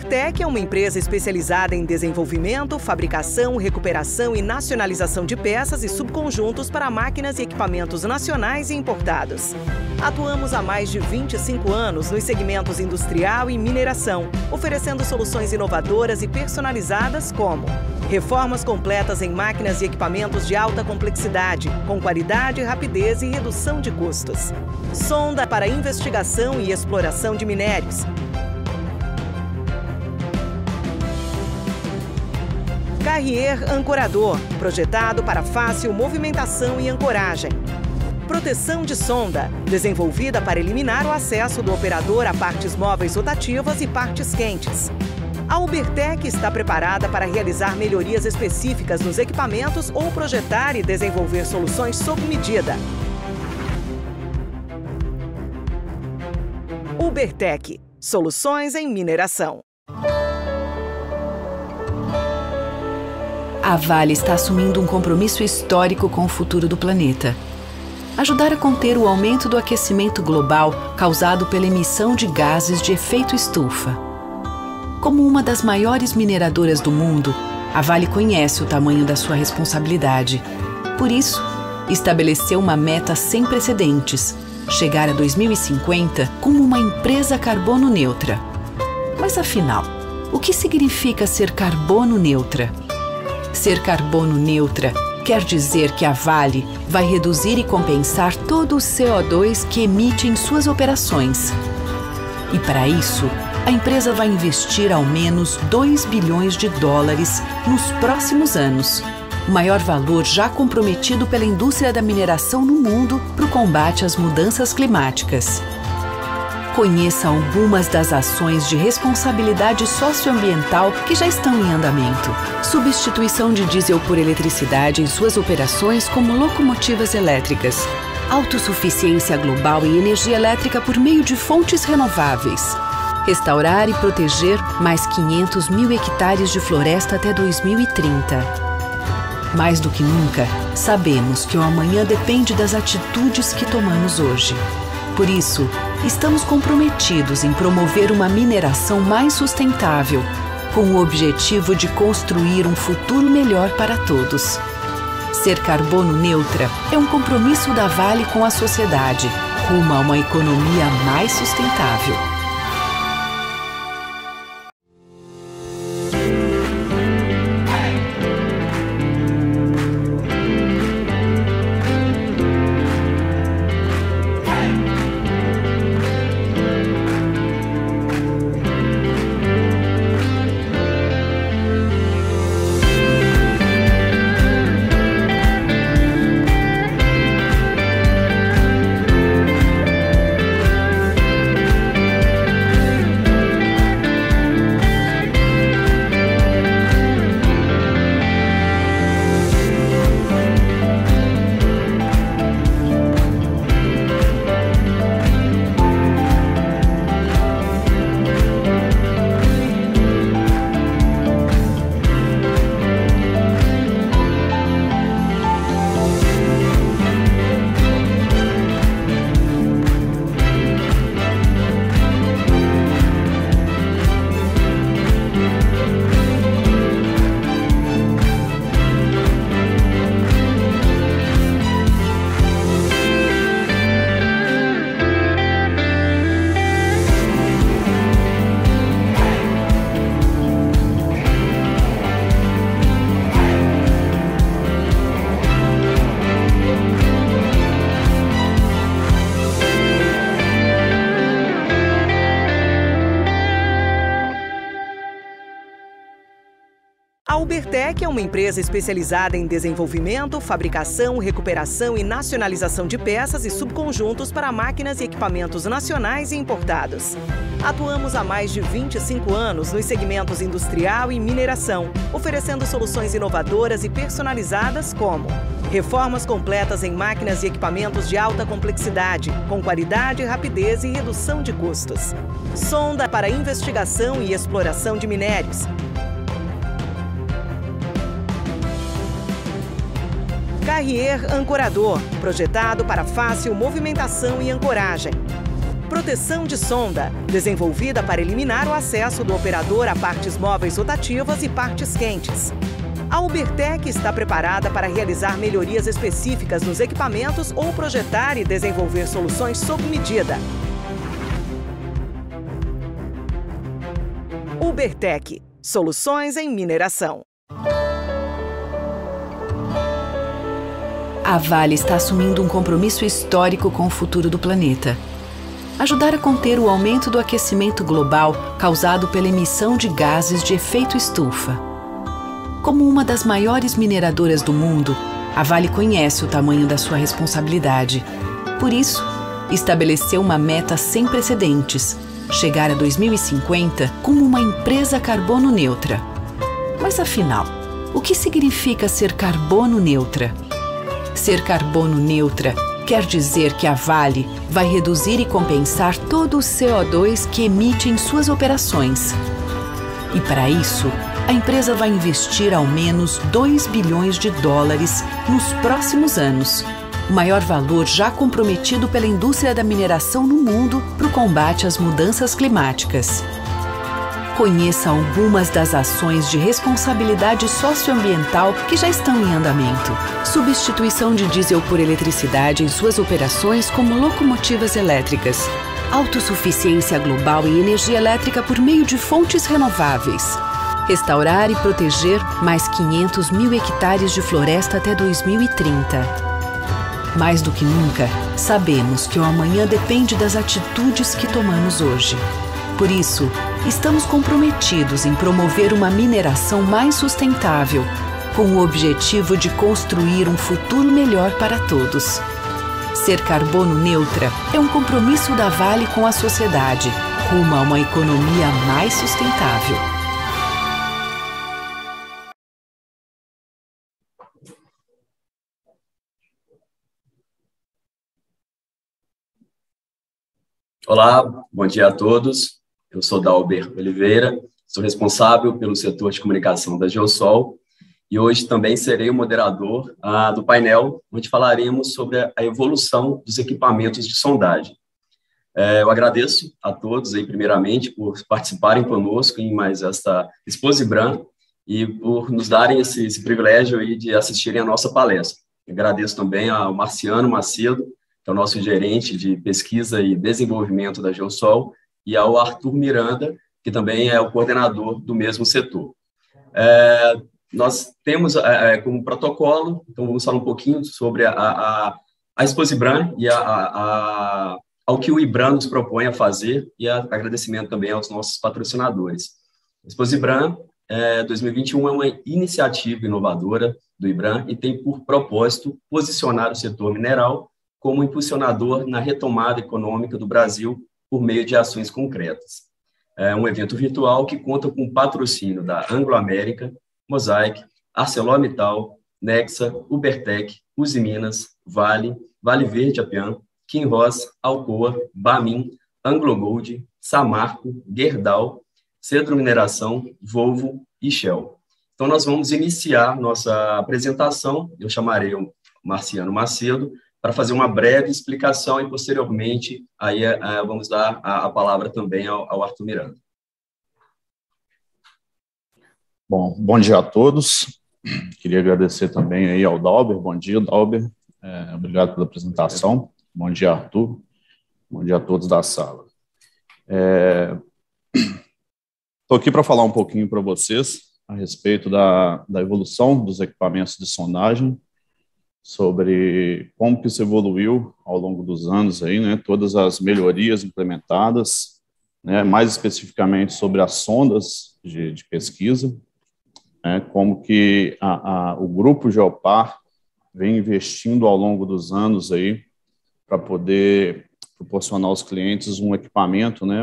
Ubertec é uma empresa especializada em desenvolvimento, fabricação, recuperação e nacionalização de peças e subconjuntos para máquinas e equipamentos nacionais e importados. Atuamos há mais de 25 anos nos segmentos industrial e mineração, oferecendo soluções inovadoras e personalizadas como reformas completas em máquinas e equipamentos de alta complexidade, com qualidade, rapidez e redução de custos. Sonda para investigação e exploração de minérios. Carrier ancorador, projetado para fácil movimentação e ancoragem. Proteção de sonda, desenvolvida para eliminar o acesso do operador a partes móveis rotativas e partes quentes. A Ubertec está preparada para realizar melhorias específicas nos equipamentos ou projetar e desenvolver soluções sob medida. Ubertec, soluções em mineração. A Vale está assumindo um compromisso histórico com o futuro do planeta. Ajudar a conter o aumento do aquecimento global causado pela emissão de gases de efeito estufa. Como uma das maiores mineradoras do mundo, a Vale conhece o tamanho da sua responsabilidade. Por isso, estabeleceu uma meta sem precedentes: chegar a 2050 como uma empresa carbono neutra. Mas afinal, o que significa ser carbono neutra? Ser carbono neutra quer dizer que a Vale vai reduzir e compensar todo o CO2 que emite em suas operações. E para isso, a empresa vai investir ao menos 2 bilhões de dólares nos próximos anos, o maior valor já comprometido pela indústria da mineração no mundo para o combate às mudanças climáticas. Conheça algumas das ações de responsabilidade socioambiental que já estão em andamento. Substituição de diesel por eletricidade em suas operações como locomotivas elétricas. Autossuficiência global em energia elétrica por meio de fontes renováveis. Restaurar e proteger mais 500 mil hectares de floresta até 2030. Mais do que nunca, sabemos que o amanhã depende das atitudes que tomamos hoje. Por isso, estamos comprometidos em promover uma mineração mais sustentável, com o objetivo de construir um futuro melhor para todos. Ser carbono neutra é um compromisso da Vale com a sociedade, rumo a uma economia mais sustentável. A Ubertec é uma empresa especializada em desenvolvimento, fabricação, recuperação e nacionalização de peças e subconjuntos para máquinas e equipamentos nacionais e importados. Atuamos há mais de 25 anos nos segmentos industrial e mineração, oferecendo soluções inovadoras e personalizadas como reformas completas em máquinas e equipamentos de alta complexidade, com qualidade, rapidez e redução de custos. Sonda para investigação e exploração de minérios. Carrier ancorador, projetado para fácil movimentação e ancoragem. Proteção de sonda, desenvolvida para eliminar o acesso do operador a partes móveis rotativas e partes quentes. A Ubertec está preparada para realizar melhorias específicas nos equipamentos ou projetar e desenvolver soluções sob medida. Ubertec, soluções em mineração. A Vale está assumindo um compromisso histórico com o futuro do planeta. Ajudar a conter o aumento do aquecimento global causado pela emissão de gases de efeito estufa. Como uma das maiores mineradoras do mundo, a Vale conhece o tamanho da sua responsabilidade. Por isso, estabeleceu uma meta sem precedentes: chegar a 2050 como uma empresa carbono neutra. Mas afinal, o que significa ser carbono neutra? Ser carbono neutra quer dizer que a Vale vai reduzir e compensar todo o CO2 que emite em suas operações. E para isso, a empresa vai investir ao menos 2 bilhões de dólares nos próximos anos, o maior valor já comprometido pela indústria da mineração no mundo para o combate às mudanças climáticas. Conheça algumas das ações de responsabilidade socioambiental que já estão em andamento. Substituição de diesel por eletricidade em suas operações como locomotivas elétricas. Autossuficiência global em energia elétrica por meio de fontes renováveis. Restaurar e proteger mais 500 mil hectares de floresta até 2030. Mais do que nunca, sabemos que o amanhã depende das atitudes que tomamos hoje. Por isso, estamos comprometidos em promover uma mineração mais sustentável, com o objetivo de construir um futuro melhor para todos. Ser carbono neutra é um compromisso da Vale com a sociedade, rumo a uma economia mais sustentável. Olá, bom dia a todos. Eu sou Dalber Oliveira, sou responsável pelo setor de comunicação da Geosol e hoje também serei o moderador do painel, onde falaremos sobre a evolução dos equipamentos de sondagem. Eu agradeço a todos, aí, primeiramente, por participarem conosco em mais esta Exposibran e por nos darem esse privilégio aí de assistirem a nossa palestra. Agradeço também ao Marciano Macedo, que é o nosso gerente de pesquisa e desenvolvimento da Geosol, e ao Arthur Miranda, que também é o coordenador do mesmo setor. Nós temos como protocolo, então vamos falar um pouquinho sobre a Exposibran e ao que o IBRAM nos propõe a fazer, e agradecimento também aos nossos patrocinadores. A Exposibran 2021 é uma iniciativa inovadora do IBRAM e tem por propósito posicionar o setor mineral como impulsionador na retomada econômica do Brasil por meio de ações concretas. É um evento virtual que conta com o patrocínio da Anglo América, Mosaic, ArcelorMittal, Nexa, Ubertec, Usiminas, Vale, Vale Verde Apian, Kinross, Alcoa, Bamin, AngloGold, Samarco, Gerdau, Cedro Mineração, Volvo e Shell. Então, nós vamos iniciar nossa apresentação. Eu chamarei o Marciano Macedo para fazer uma breve explicação e, posteriormente, aí vamos dar a palavra também ao Arthur Miranda. Bom dia a todos. Queria agradecer também aí ao Dalber. Bom dia, Dalber. Obrigado pela apresentação. Bom dia, Arthur. Bom dia a todos da sala. Estou aqui para falar um pouquinho para vocês a respeito da evolução dos equipamentos de sondagem, sobre como que isso evoluiu ao longo dos anos, aí, né, todas as melhorias implementadas, né, mais especificamente sobre as sondas de pesquisa, né, como que o Grupo Geopar vem investindo ao longo dos anos aí para poder proporcionar aos clientes um equipamento, né,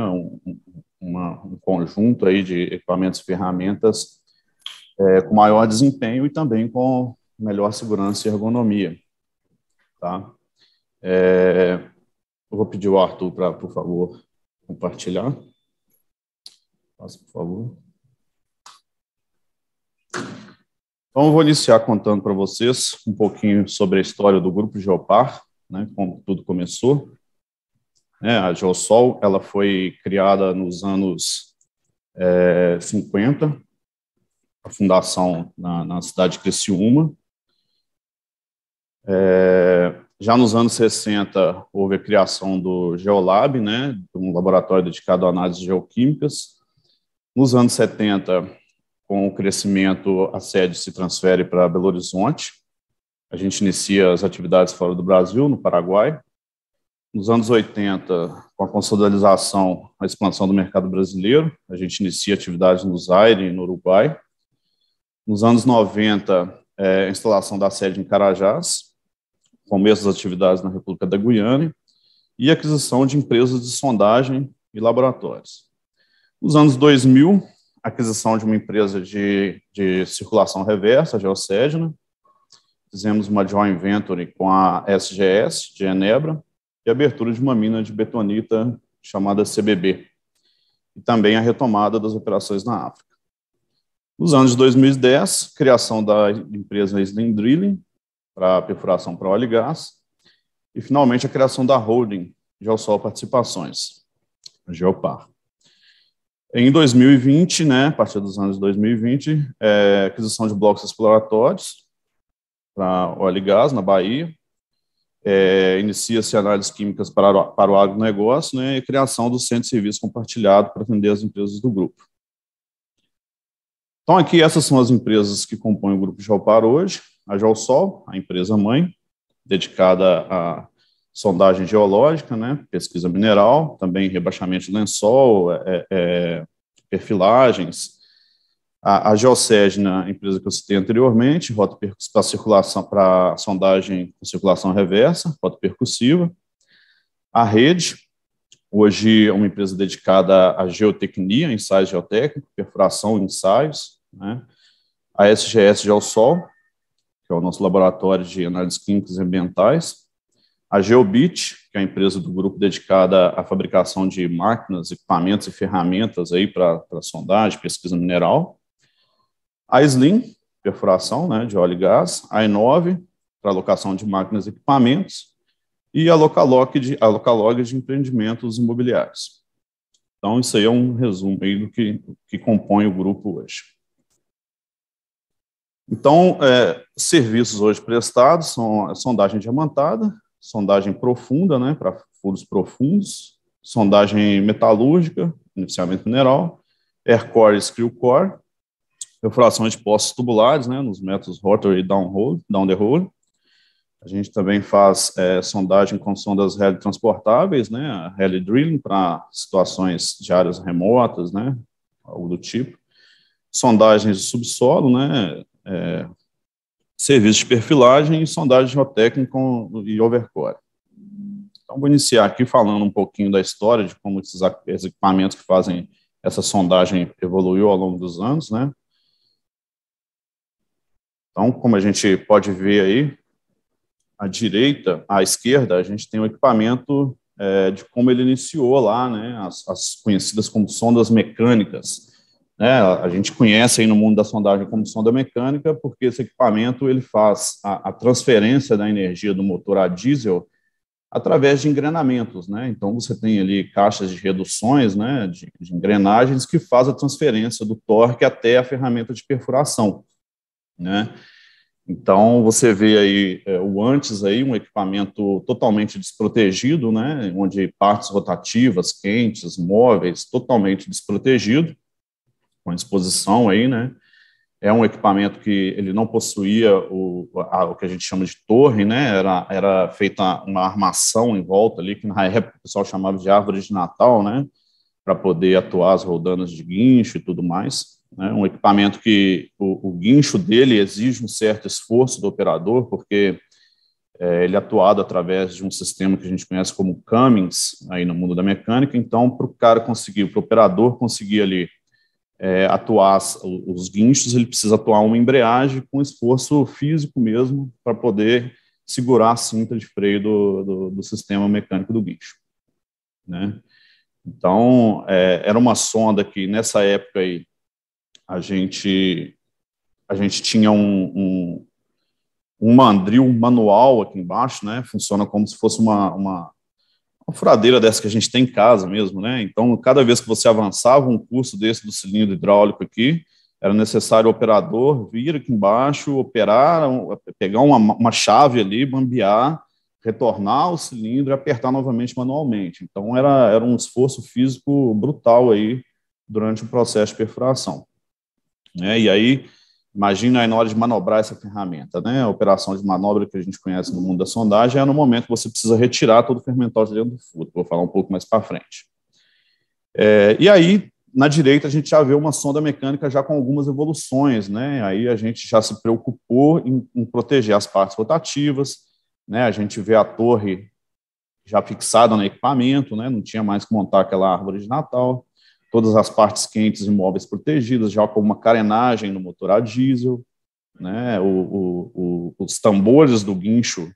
um conjunto aí de equipamentos e ferramentas com maior desempenho e também com melhor segurança e ergonomia, tá? Eu vou pedir ao Arthur para, por favor, compartilhar. Passa, por favor. Então, eu vou iniciar contando para vocês um pouquinho sobre a história do Grupo Geopar, né, como tudo começou. né? A Geosol, ela foi criada nos anos 50, a fundação na cidade de Criciúma. Já nos anos 60, houve a criação do Geolab, né, um laboratório dedicado a análises geoquímicas. Nos anos 70, com o crescimento, a sede se transfere para Belo Horizonte. A gente inicia as atividades fora do Brasil, no Paraguai. Nos anos 80, com a consolidação, a expansão do mercado brasileiro, a gente inicia atividades no Zaire e no Uruguai. Nos anos 90, a instalação da sede em Carajás, começo das atividades na República da Guiana, e aquisição de empresas de sondagem e laboratórios. Nos anos 2000, aquisição de uma empresa de circulação reversa, a Geocégina. Fizemos uma joint venture com a SGS, de Genebra, e abertura de uma mina de betonita chamada CBB, e também a retomada das operações na África. Nos anos de 2010, criação da empresa Slim Drilling, para perfuração para óleo e gás, e, finalmente, a criação da holding Geosol Participações, a Geopar. Em 2020, né, a partir dos anos de 2020, aquisição de blocos exploratórios para óleo e gás na Bahia, inicia-se análises químicas para o agronegócio, né, e criação do Centro de Serviço Compartilhado para atender as empresas do grupo. Então, aqui, essas são as empresas que compõem o grupo Geopar hoje. A Geosol, a empresa mãe, dedicada à sondagem geológica, né, pesquisa mineral, também rebaixamento de lençol, perfilagens. A Geocégina, a empresa que eu citei anteriormente, rota para circulação, para sondagem com circulação reversa, rota percussiva. A Rede, hoje é uma empresa dedicada à geotecnia, ensaios geotécnicos, perfuração e ensaios, né? A SGS Geosol, que é o nosso laboratório de análises químicas e ambientais. A Geobit, que é a empresa do grupo dedicada à fabricação de máquinas, equipamentos e ferramentas para sondagem, pesquisa mineral. A Slim, perfuração, né, de óleo e gás. A E9, para alocação de máquinas e equipamentos. E a Localog de empreendimentos imobiliários. Então, isso aí é um resumo aí do que compõe o grupo hoje. Então, serviços hoje prestados são a sondagem diamantada, sondagem profunda, né, para furos profundos, sondagem metalúrgica, iniciamento mineral, Aircore e Screwcore, perfuração de poços tubulares, né, nos métodos rotary e down the hole. A gente também faz sondagem com sondas heli transportáveis, né, a heli drilling para situações de áreas remotas, né, algo do tipo. Sondagens de subsolo, né, serviços de perfilagem e sondagem geotécnica e overcore. Então, vou iniciar aqui falando um pouquinho da história de como esses equipamentos que fazem essa sondagem evoluiu ao longo dos anos, né. Então, como a gente pode ver aí, à esquerda, a gente tem o equipamento de como ele iniciou lá, né, as conhecidas como sondas mecânicas. Né, a gente conhece aí no mundo da sondagem como sonda mecânica, porque esse equipamento ele faz a transferência da energia do motor a diesel através de engrenamentos, né? Então, você tem ali caixas de reduções, né, de engrenagens que faz a transferência do torque até a ferramenta de perfuração, né? Então, você vê aí o antes, aí, um equipamento totalmente desprotegido, né, onde partes rotativas, quentes, móveis, totalmente desprotegido, com exposição aí, né. É um equipamento que ele não possuía o que a gente chama de torre, né, era feita uma armação em volta ali, que na época o pessoal chamava de árvore de Natal, né, para poder atuar as roldanas de guincho e tudo mais. Né, um equipamento que o guincho dele exige um certo esforço do operador, porque ele é atuado através de um sistema que a gente conhece como Cummins, aí no mundo da mecânica. Então, para o operador conseguir ali atuar os guinchos, ele precisa atuar uma embreagem com esforço físico mesmo, para poder segurar a cinta de freio do sistema mecânico do guincho. Né. Então, era uma sonda que, nessa época aí, a gente tinha um mandril manual aqui embaixo, né? Funciona como se fosse uma uma furadeira dessa que a gente tem em casa mesmo, né? Então, cada vez que você avançava um curso desse do cilindro hidráulico aqui, era necessário o operador vir aqui embaixo, operar, pegar uma chave ali, bambear, retornar o cilindro e apertar novamente manualmente. Então, era um esforço físico brutal aí durante o processo de perfuração. Né? E aí, imagina aí na hora de manobrar essa ferramenta, né? A operação de manobra que a gente conhece no mundo da sondagem é no momento que você precisa retirar todo o fermental de dentro do furo. Vou falar um pouco mais para frente. E aí, na direita, a gente já vê uma sonda mecânica já com algumas evoluções, né? Aí a gente já se preocupou em proteger as partes rotativas, né? A gente vê a torre já fixada no equipamento, né? Não tinha mais que montar aquela árvore de Natal. Todas as partes quentes e móveis protegidas, já com uma carenagem no motor a diesel, né? Os tambores do guincho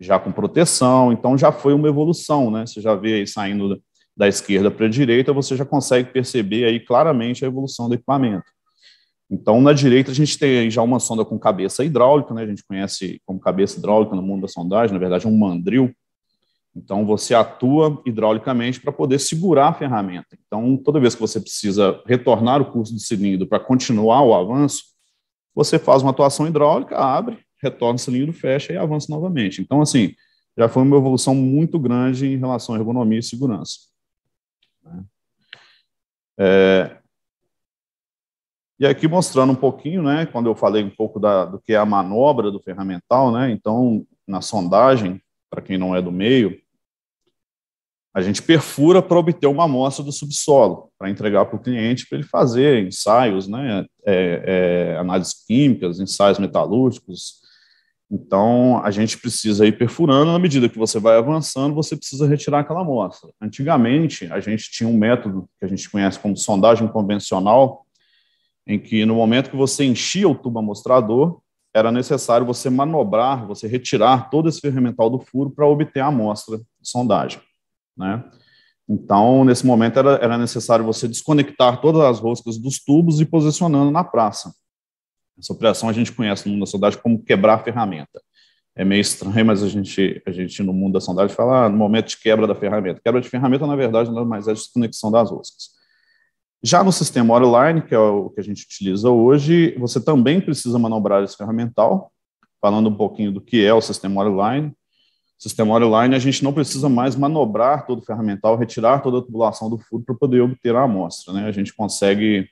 já com proteção. Então já foi uma evolução, né? Você já vê aí saindo da esquerda para a direita, você já consegue perceber aí claramente a evolução do equipamento. Então, na direita, a gente tem aí já uma sonda com cabeça hidráulica, né? A gente conhece como cabeça hidráulica no mundo da sondagem, na verdade é um mandril. Então, você atua hidraulicamente para poder segurar a ferramenta. Então, toda vez que você precisa retornar o curso do cilindro para continuar o avanço, você faz uma atuação hidráulica, abre, retorna o cilindro, fecha e avança novamente. Então, assim, já foi uma evolução muito grande em relação à ergonomia e segurança. E aqui mostrando um pouquinho, né, quando eu falei um pouco do que é a manobra do ferramental, né, então, na sondagem, para quem não é do meio, a gente perfura para obter uma amostra do subsolo, para entregar para o cliente, para ele fazer ensaios, né, análises químicas, ensaios metalúrgicos. Então, a gente precisa ir perfurando, na medida que você vai avançando, você precisa retirar aquela amostra. Antigamente, a gente tinha um método que a gente conhece como sondagem convencional, em que no momento que você enchia o tubo amostrador, era necessário você manobrar, você retirar todo esse ferramental do furo para obter a amostra de sondagem, né? Então, nesse momento, era necessário você desconectar todas as roscas dos tubos e posicionando na praça. Essa operação a gente conhece no mundo da sondagem como quebrar a ferramenta. É meio estranho, mas a gente no mundo da sondagem fala no momento de quebra da ferramenta. Quebra de ferramenta, na verdade, não é mais a desconexão das roscas. Já no sistema Oreline, que é o que a gente utiliza hoje, você também precisa manobrar esse ferramental. Falando um pouquinho do que é o sistema Oreline. Sistema Oreline, a gente não precisa mais manobrar todo o ferramental, retirar toda a tubulação do furo para poder obter a amostra, né? A gente consegue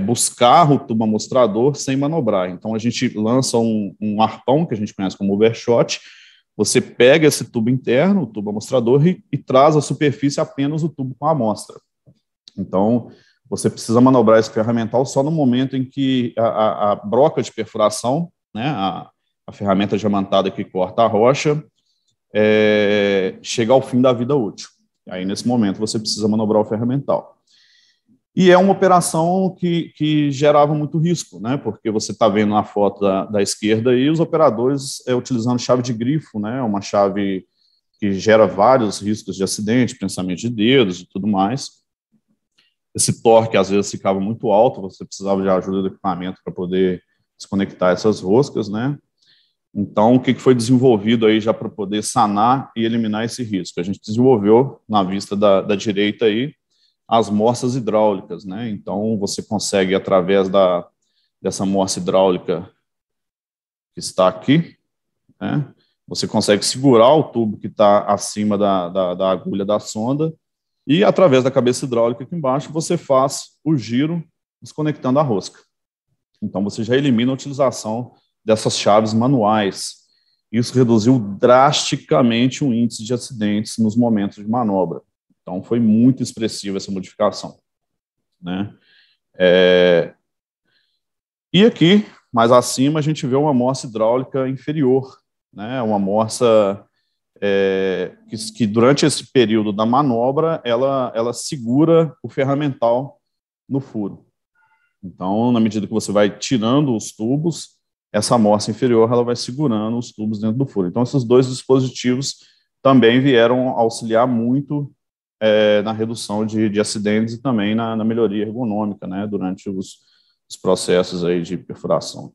buscar o tubo amostrador sem manobrar. Então, a gente lança um arpão, que a gente conhece como overshot, você pega esse tubo interno, o tubo amostrador, e traz à superfície apenas o tubo com a amostra. Então, você precisa manobrar esse ferramental só no momento em que a broca de perfuração, né, a ferramenta diamantada que corta a rocha, chega ao fim da vida útil. Aí, nesse momento, você precisa manobrar o ferramental. E é uma operação que gerava muito risco, né? Porque você está vendo na foto da esquerda aí os operadores utilizando chave de grifo, né? Uma chave que gera vários riscos de acidente, pensamento de dedos e tudo mais. Esse torque às vezes ficava muito alto, você precisava de ajuda do equipamento para poder desconectar essas roscas, né? Então, o que foi desenvolvido aí já para poder sanar e eliminar esse risco? A gente desenvolveu, na vista da direita aí, as morsas hidráulicas, né? Então, você consegue, através dessa morsa hidráulica que está aqui, né? Você consegue segurar o tubo que está acima da agulha da sonda e, através da cabeça hidráulica aqui embaixo, você faz o giro desconectando a rosca. Então, você já elimina a utilização dessas chaves manuais. Isso reduziu drasticamente o índice de acidentes nos momentos de manobra. Então, foi muito expressiva essa modificação, né? E aqui, mais acima, a gente vê uma morsa hidráulica inferior, né? Uma morsa que durante esse período da manobra, ela segura o ferramental no furo. Então, na medida que você vai tirando os tubos, essa morsa inferior ela vai segurando os tubos dentro do furo. Então, esses dois dispositivos também vieram auxiliar muito na redução de acidentes e também na melhoria ergonômica, né, durante os processos aí de perfuração.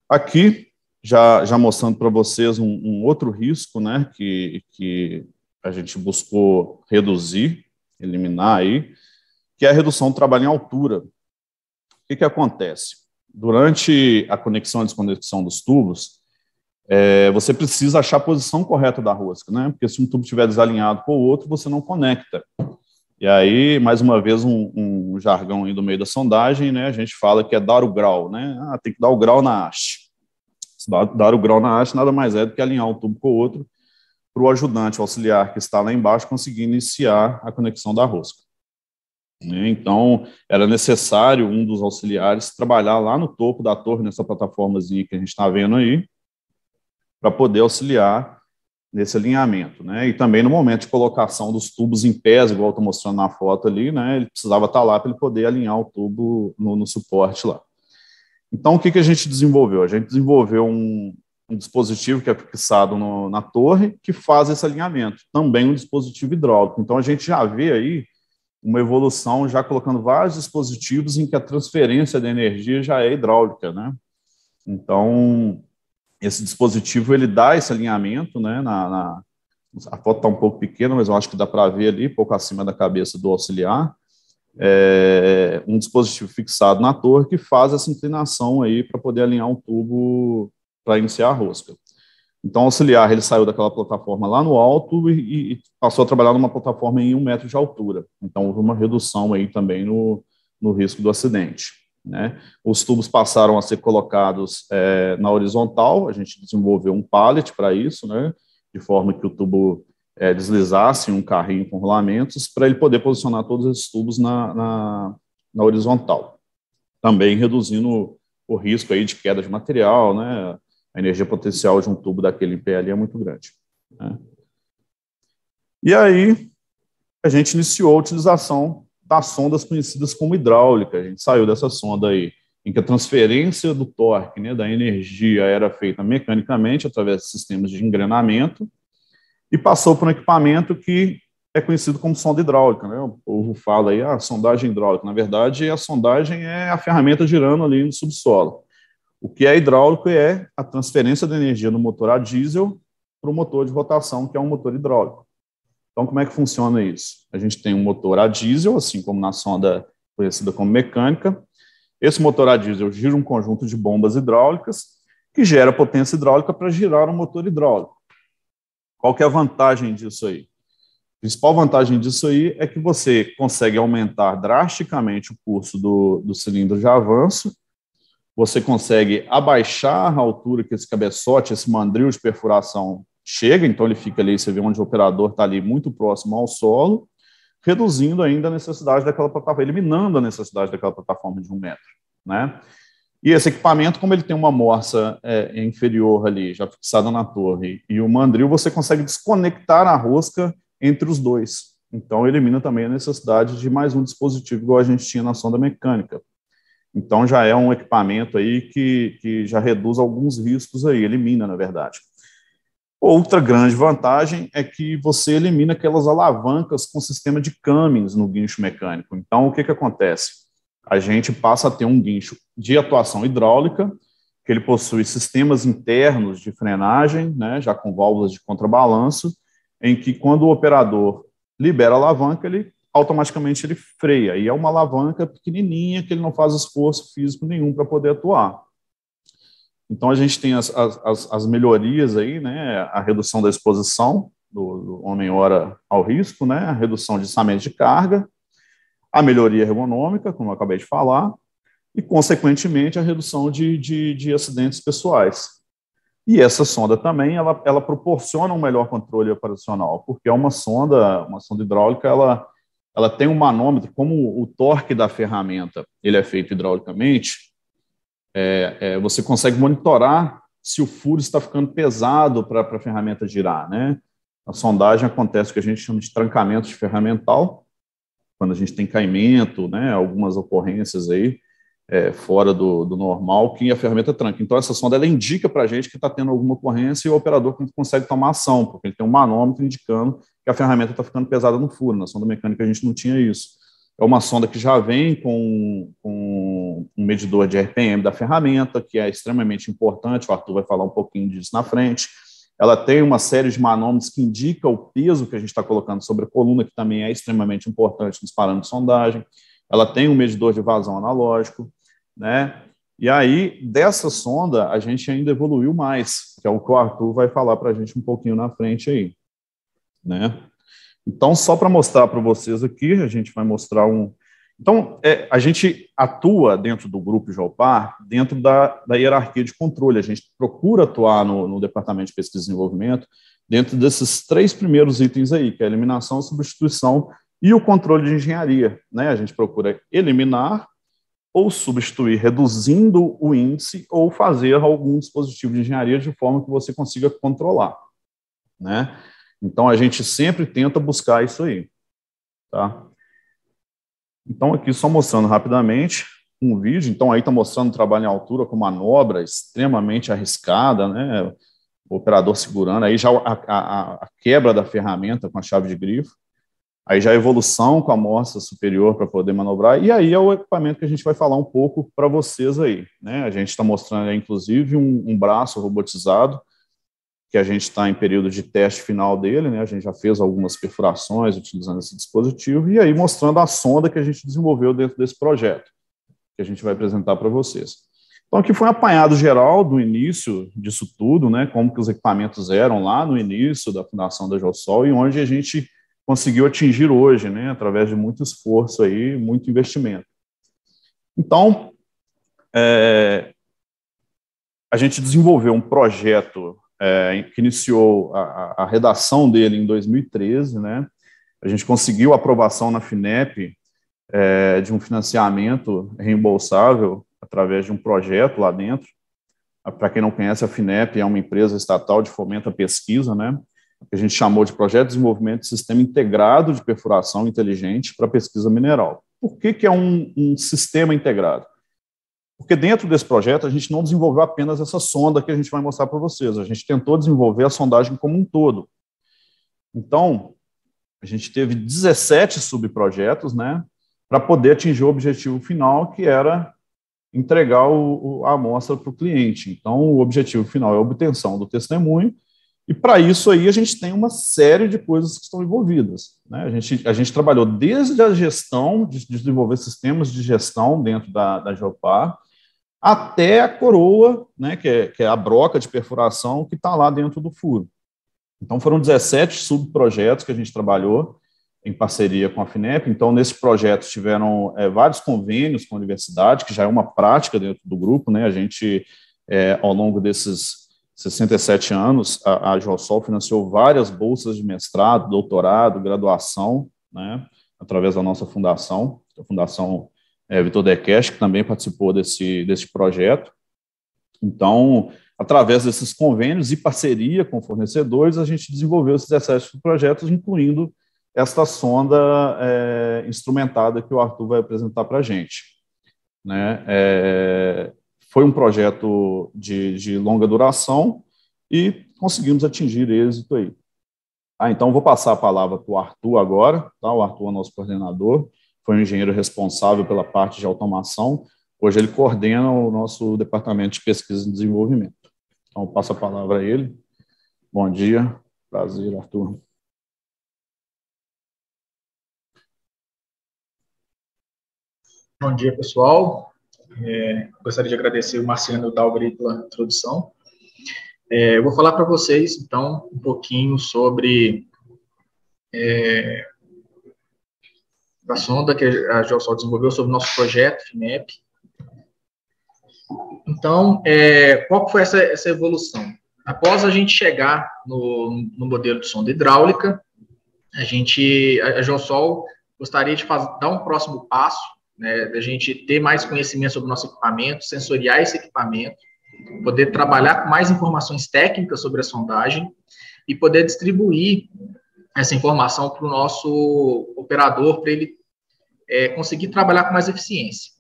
Aqui, já mostrando para vocês um outro risco, né, que a gente buscou reduzir, eliminar aí, que é a redução do trabalho em altura. O que acontece? Durante a conexão e desconexão dos tubos, você precisa achar a posição correta da rosca, né? Porque se um tubo estiver desalinhado com o outro, você não conecta. E aí, mais uma vez, um jargão aí do meio da sondagem, né? A gente fala que é dar o grau, né? Tem que dar o grau na haste. Dar o grau na haste nada mais é do que alinhar um tubo com o outro para o ajudante, o auxiliar que está lá embaixo, conseguir iniciar a conexão da rosca. Então, era necessário um dos auxiliares trabalhar lá no topo da torre, nessa plataformazinha que a gente está vendo aí, para poder auxiliar nesse alinhamento, né? E também no momento de colocação dos tubos em pés, igual estou mostrando na foto ali, né? Ele precisava estar lá para ele poder alinhar o tubo no suporte lá. Então, o que a gente desenvolveu? A gente desenvolveu um dispositivo que é fixado na torre, que faz esse alinhamento. Também um dispositivo hidráulico. Então, a gente já vê aí uma evolução, já colocando vários dispositivos em que a transferência da energia já é hidráulica, né? Então, esse dispositivo, ele dá esse alinhamento, né? A foto está um pouco pequena, mas eu acho que dá para ver ali, pouco acima da cabeça do auxiliar, um dispositivo fixado na torre que faz essa inclinação aí para poder alinhar um tubo para iniciar a rosca. Então, o auxiliar, ele saiu daquela plataforma lá no alto e passou a trabalhar numa plataforma em 1 metro de altura. Então, houve uma redução aí também no risco do acidente, né? Os tubos passaram a ser colocados na horizontal, a gente desenvolveu um pallet para isso, né? De forma que o tubo deslizasse em um carrinho com rolamentos, para ele poder posicionar todos esses tubos na horizontal. Também reduzindo o risco aí de queda de material, né? A energia potencial de um tubo daquele em pé ali é muito grande, né? E aí, a gente iniciou a utilização das sondas conhecidas como hidráulica. A gente saiu dessa sonda aí, em que a transferência do torque, né, da energia era feita mecanicamente, através de sistemas de engrenamento, e passou para um equipamento que é conhecido como sonda hidráulica, né? O povo fala aí, sondagem hidráulica. Na verdade, a sondagem é a ferramenta girando ali no subsolo. O que é hidráulico é a transferência de energia do motor a diesel para o motor de rotação, que é um motor hidráulico. Então, como é que funciona isso? A gente tem um motor a diesel, assim como na sonda conhecida como mecânica. Esse motor a diesel gira um conjunto de bombas hidráulicas que gera potência hidráulica para girar um motor hidráulico. Qual que é a vantagem disso aí? A principal vantagem disso aí é que você consegue aumentar drasticamente o curso do cilindro de avanço. Você consegue abaixar a altura que esse cabeçote, esse mandril de perfuração chega, então ele fica ali, você vê onde o operador está ali muito próximo ao solo, reduzindo ainda a necessidade daquela plataforma, eliminando a necessidade daquela plataforma de 1 metro, né? E esse equipamento, como ele tem uma morsa inferior ali, já fixada na torre, e o mandril, você consegue desconectar a rosca entre os dois. Então, elimina também a necessidade de mais um dispositivo, igual a gente tinha na sonda mecânica. Então, já é um equipamento aí que já reduz alguns riscos aí, elimina, na verdade. Outra grande vantagem é que você elimina aquelas alavancas com sistema de Cummins no guincho mecânico. Então, o que acontece? A gente passa a ter um guincho de atuação hidráulica, que ele possui sistemas internos de frenagem, né, já com válvulas de contrabalanço, em que quando o operador libera a alavanca, automaticamente ele freia, e é uma alavanca pequenininha que ele não faz esforço físico nenhum para poder atuar. Então, a gente tem as melhorias aí, né, a redução da exposição do homem-hora ao risco, né, a redução de içamento de carga, a melhoria ergonômica, como eu acabei de falar, e, consequentemente, a redução de acidentes pessoais. E essa sonda também, ela proporciona um melhor controle operacional, porque é uma sonda hidráulica, ela tem um manômetro, como o torque da ferramenta ele é feito hidraulicamente, você consegue monitorar se o furo está ficando pesado para a ferramenta girar, né? A sondagem acontece o que a gente chama de trancamento de ferramental, quando a gente tem caimento, né, algumas ocorrências aí, fora do normal, que a ferramenta tranca. Então, essa sonda ela indica para a gente que está tendo alguma ocorrência e o operador consegue tomar ação, porque ele tem um manômetro indicando que a ferramenta está ficando pesada no furo. Na sonda mecânica a gente não tinha isso. É uma sonda que já vem com um medidor de RPM da ferramenta, que é extremamente importante, o Arthur vai falar um pouquinho disso na frente. Ela tem uma série de manômetros que indica o peso que a gente está colocando sobre a coluna, que também é extremamente importante nos parâmetros de sondagem. Ela tem um medidor de vazão analógico, né? E aí, dessa sonda, a gente ainda evoluiu mais, que é o que o Arthur vai falar para a gente um pouquinho na frente aí, né? Então, só para mostrar para vocês aqui, a gente vai mostrar um... Então, a gente atua dentro do grupo Geopar, dentro da hierarquia de controle. A gente procura atuar no Departamento de Pesquisa e Desenvolvimento dentro desses 3 primeiros itens aí, que é a eliminação, a substituição e o controle de engenharia, né? A gente procura eliminar ou substituir, reduzindo o índice, ou fazer algum dispositivo de engenharia de forma que você consiga controlar, né? Então, a gente sempre tenta buscar isso aí, tá? Então, aqui só mostrando rapidamente um vídeo. Então, aí está mostrando o trabalho em altura com manobra extremamente arriscada, né? O operador segurando, aí já a quebra da ferramenta com a chave de grifo, aí já a evolução com a amostra superior para poder manobrar, e aí é o equipamento que a gente vai falar um pouco para vocês aí, né? A gente está mostrando aí, inclusive, um braço robotizado, que a gente está em período de teste final dele, né? A gente já fez algumas perfurações utilizando esse dispositivo, e aí mostrando a sonda que a gente desenvolveu dentro desse projeto, que a gente vai apresentar para vocês. Então, aqui foi um apanhado geral do início disso tudo, né? Como que os equipamentos eram lá no início da fundação da Geosol e onde a gente conseguiu atingir hoje, né? Através de muito esforço aí, muito investimento. Então, a gente desenvolveu um projeto que iniciou a redação dele em 2013, né? A gente conseguiu a aprovação na FINEP de um financiamento reembolsável através de um projeto lá dentro. Para quem não conhece, a FINEP é uma empresa estatal de fomento à pesquisa, né? Que a gente chamou de Projeto de Desenvolvimento de Sistema Integrado de Perfuração Inteligente para Pesquisa Mineral. Por que é um sistema integrado? Porque dentro desse projeto a gente não desenvolveu apenas essa sonda que a gente vai mostrar para vocês, a gente tentou desenvolver a sondagem como um todo. Então, a gente teve 17 subprojetos, né, para poder atingir o objetivo final, que era entregar a amostra para o cliente. Então, o objetivo final é a obtenção do testemunho, e para isso aí a gente tem uma série de coisas que estão envolvidas, né? A gente trabalhou desde a gestão, de desenvolver sistemas de gestão dentro da Geopar, até a coroa, né, que é a broca de perfuração que está lá dentro do furo. Então, foram 17 subprojetos que a gente trabalhou em parceria com a FINEP. Então, nesse projeto tiveram vários convênios com a universidade, que já é uma prática dentro do grupo, né? A gente, ao longo desses 67 anos, a Geosol financiou várias bolsas de mestrado, doutorado, graduação, né, através da nossa fundação, a Fundação Vitor Dequest, que também participou desse projeto. Então, através desses convênios e parceria com fornecedores, a gente desenvolveu esses 17 projetos, incluindo esta sonda instrumentada que o Arthur vai apresentar para a gente, né? Foi um projeto de longa duração e conseguimos atingir êxito aí. Então, vou passar a palavra para o Arthur agora, tá? O Arthur é nosso coordenador, foi o engenheiro responsável pela parte de automação. Hoje ele coordena o nosso departamento de pesquisa e desenvolvimento. Então, passo a palavra a ele. Bom dia, prazer, Arthur. Bom dia, pessoal. Gostaria de agradecer o Marciano e o Dalberi pela introdução. Eu vou falar para vocês, então, um pouquinho sobre a sonda que a Geosol desenvolveu, sobre o nosso projeto FINEP. Então, qual foi essa evolução? Após a gente chegar no modelo de sonda hidráulica, a Geosol gostaria de dar um próximo passo, né, da gente ter mais conhecimento sobre o nosso equipamento, sensoriar esse equipamento, poder trabalhar com mais informações técnicas sobre a sondagem e poder distribuir essa informação para o nosso operador, para ele conseguir trabalhar com mais eficiência.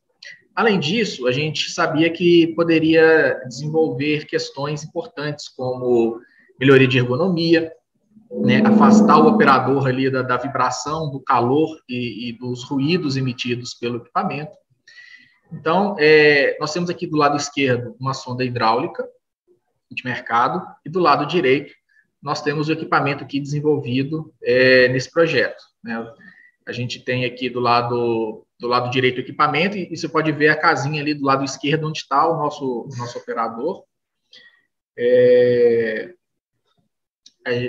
Além disso, a gente sabia que poderia desenvolver questões importantes, como melhoria de ergonomia, né, afastar o operador ali da vibração, do calor e dos ruídos emitidos pelo equipamento. Então, nós temos aqui do lado esquerdo uma sonda hidráulica de mercado, e do lado direito nós temos o equipamento aqui desenvolvido nesse projeto, né? A gente tem aqui do lado direito o equipamento, e você pode ver a casinha ali do lado esquerdo, onde está o nosso operador.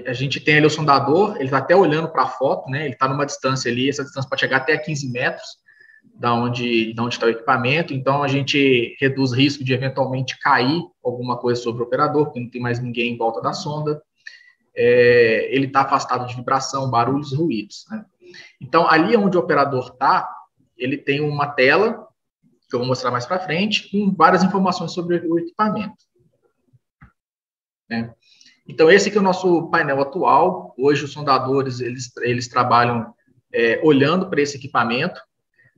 A gente tem ali o sondador, ele está até olhando para a foto, né? Ele está numa distância ali, essa distância pode chegar até 15 metros da onde está o equipamento, então a gente reduz o risco de eventualmente cair alguma coisa sobre o operador, porque não tem mais ninguém em volta da sonda. Ele está afastado de vibração, barulhos e ruídos, né? Então, ali onde o operador está, ele tem uma tela, que eu vou mostrar mais para frente, com várias informações sobre o equipamento, né? Então, esse aqui é o nosso painel atual. Hoje, os sondadores, eles trabalham olhando para esse equipamento.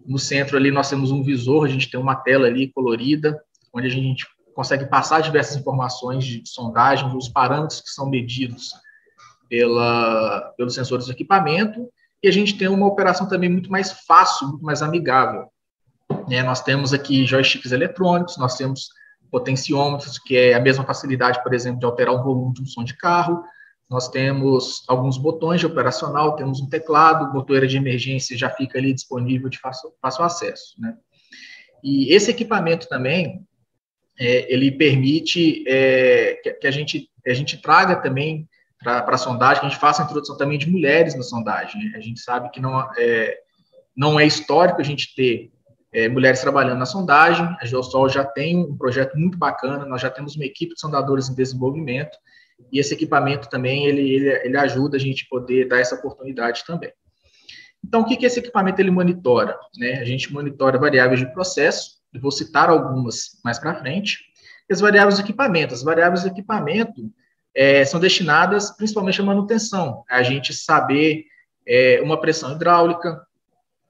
No centro ali, nós temos um visor, a gente tem uma tela ali colorida, onde a gente consegue passar diversas informações de sondagem, os parâmetros que são medidos pelos sensores do equipamento, e a gente tem uma operação também muito mais fácil, muito mais amigável, né? Nós temos aqui joysticks eletrônicos, nós temos potenciômetros, que é a mesma facilidade, por exemplo, de alterar o volume de um som de carro. Nós temos alguns botões de operacional, temos um teclado, botoeira de emergência já fica ali disponível de fácil acesso, né? E esse equipamento também, ele permite que a gente traga também para a sondagem, que a gente faça a introdução também de mulheres na sondagem, né? A gente sabe que não é histórico a gente ter mulheres trabalhando na sondagem. A Geosol já tem um projeto muito bacana, nós já temos uma equipe de sondadores em desenvolvimento, e esse equipamento também, ele ajuda a gente poder dar essa oportunidade também. Então, o que esse equipamento ele monitora, né? A gente monitora variáveis de processo, eu vou citar algumas mais para frente, e as variáveis de equipamento. As variáveis de equipamento são destinadas principalmente à manutenção, a gente saber uma pressão hidráulica,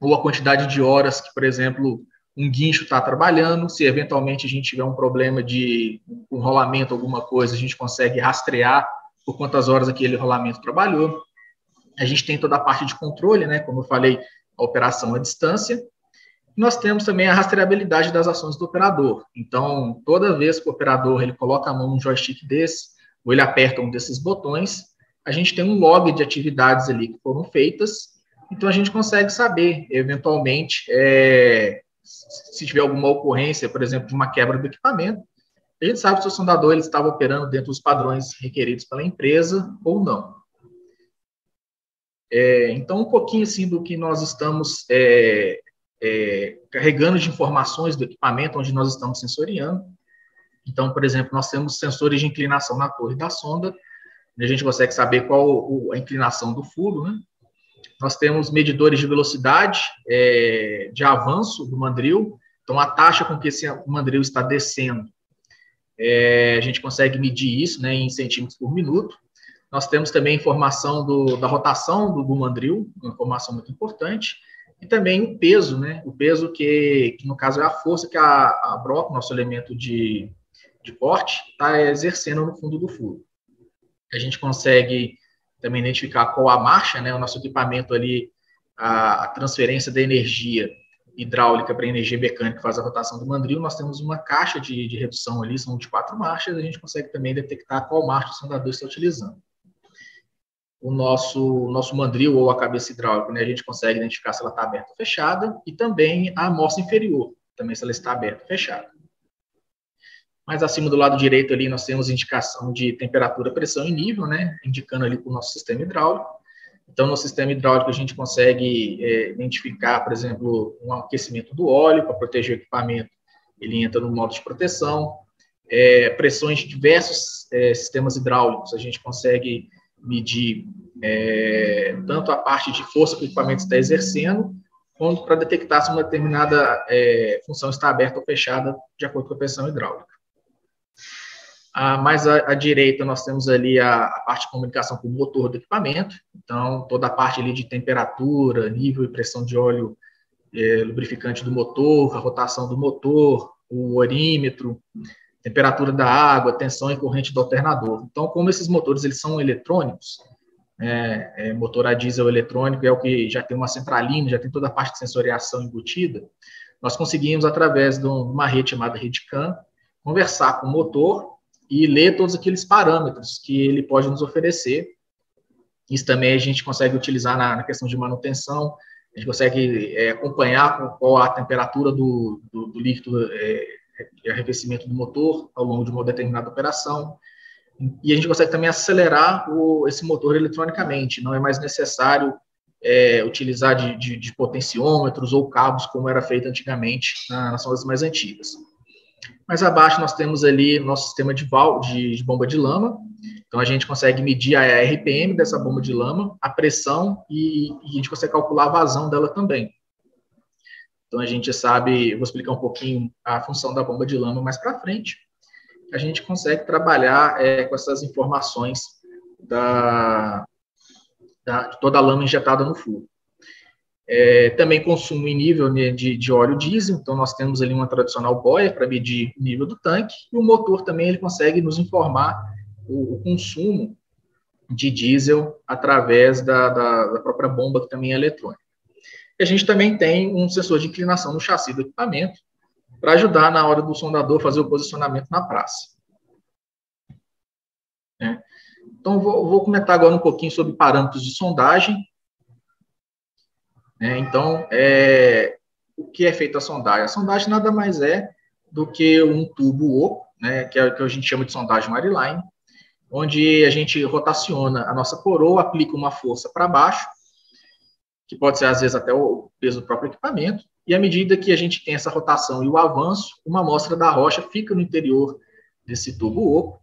ou a quantidade de horas que, por exemplo, um guincho está trabalhando. Se eventualmente a gente tiver um problema de um rolamento, alguma coisa, a gente consegue rastrear por quantas horas aquele rolamento trabalhou. A gente tem toda a parte de controle, né? Como eu falei, a operação à distância. Nós temos também a rastreabilidade das ações do operador. Então, toda vez que o operador ele coloca a mão num joystick desse, ou ele aperta um desses botões, a gente tem um log de atividades ali que foram feitas. Então, a gente consegue saber, eventualmente, se tiver alguma ocorrência, por exemplo, de uma quebra do equipamento, a gente sabe se o sondador ele estava operando dentro dos padrões requeridos pela empresa ou não. Então, um pouquinho assim do que nós estamos carregando de informações do equipamento, onde nós estamos sensoriando. Então, por exemplo, nós temos sensores de inclinação na torre da sonda, onde a gente consegue saber qual a inclinação do furo, né? Nós temos medidores de velocidade, de avanço do mandril, então a taxa com que esse mandril está descendo, a gente consegue medir isso, né, em centímetros por minuto. Nós temos também informação da rotação do mandril, uma informação muito importante, e também o peso, né, o peso que no caso é a força que a broca, nosso elemento de corte, está exercendo no fundo do furo. A gente consegue também identificar qual a marcha, né, o nosso equipamento ali, a transferência da energia hidráulica para a energia mecânica que faz a rotação do mandril. Nós temos uma caixa de redução ali, são de 4 marchas, a gente consegue também detectar qual marcha o sondador está utilizando. O nosso mandril ou a cabeça hidráulica, né, a gente consegue identificar se ela está aberta ou fechada, e também a amostra inferior, também se ela está aberta ou fechada. Mais acima do lado direito ali nós temos indicação de temperatura, pressão e nível, né, indicando ali para o nosso sistema hidráulico. Então, no sistema hidráulico a gente consegue identificar, por exemplo, um aquecimento do óleo para proteger o equipamento, ele entra no modo de proteção. Pressões de diversos sistemas hidráulicos, a gente consegue medir tanto a parte de força que o equipamento está exercendo, quanto para detectar se uma determinada função está aberta ou fechada de acordo com a pressão hidráulica. Mais à direita, nós temos ali a parte de comunicação com o motor do equipamento. Então, toda a parte ali de temperatura, nível e pressão de óleo lubrificante do motor, a rotação do motor, o orímetro, temperatura da água, tensão e corrente do alternador. Então, como esses motores eles são eletrônicos, motor a diesel eletrônico é o que já tem uma centralina, já tem toda a parte de sensoriação embutida, nós conseguimos, através de uma rede chamada RedCam, conversar com o motor e ler todos aqueles parâmetros que ele pode nos oferecer. Isso também a gente consegue utilizar na questão de manutenção, a gente consegue acompanhar qual a temperatura do líquido de arrefecimento do motor ao longo de uma determinada operação. E a gente consegue também acelerar esse motor eletronicamente, não é mais necessário utilizar de potenciômetros ou cabos, como era feito antigamente nas sondas mais antigas. Mais abaixo nós temos ali o nosso sistema de bomba de lama. Então a gente consegue medir a RPM dessa bomba de lama, a pressão, e a gente consegue calcular a vazão dela também. Então a gente sabe, eu vou explicar um pouquinho a função da bomba de lama mais para frente. A gente consegue trabalhar com essas informações de toda a lama injetada no furo. Também consumo em nível de óleo diesel, então nós temos ali uma tradicional boia para medir o nível do tanque, e o motor também ele consegue nos informar o consumo de diesel através da própria bomba, que também é eletrônica. E a gente também tem um sensor de inclinação no chassi do equipamento, para ajudar na hora do sondador fazer o posicionamento na praça. Então, vou comentar agora um pouquinho sobre parâmetros de sondagem. Então, o que é feita a sondagem? A sondagem nada mais é do que um tubo oco, que é o que a gente chama de sondagem wireline, onde a gente rotaciona a nossa coroa, aplica uma força para baixo, que pode ser, às vezes, até o peso do próprio equipamento, e à medida que a gente tem essa rotação e o avanço, uma amostra da rocha fica no interior desse tubo oco,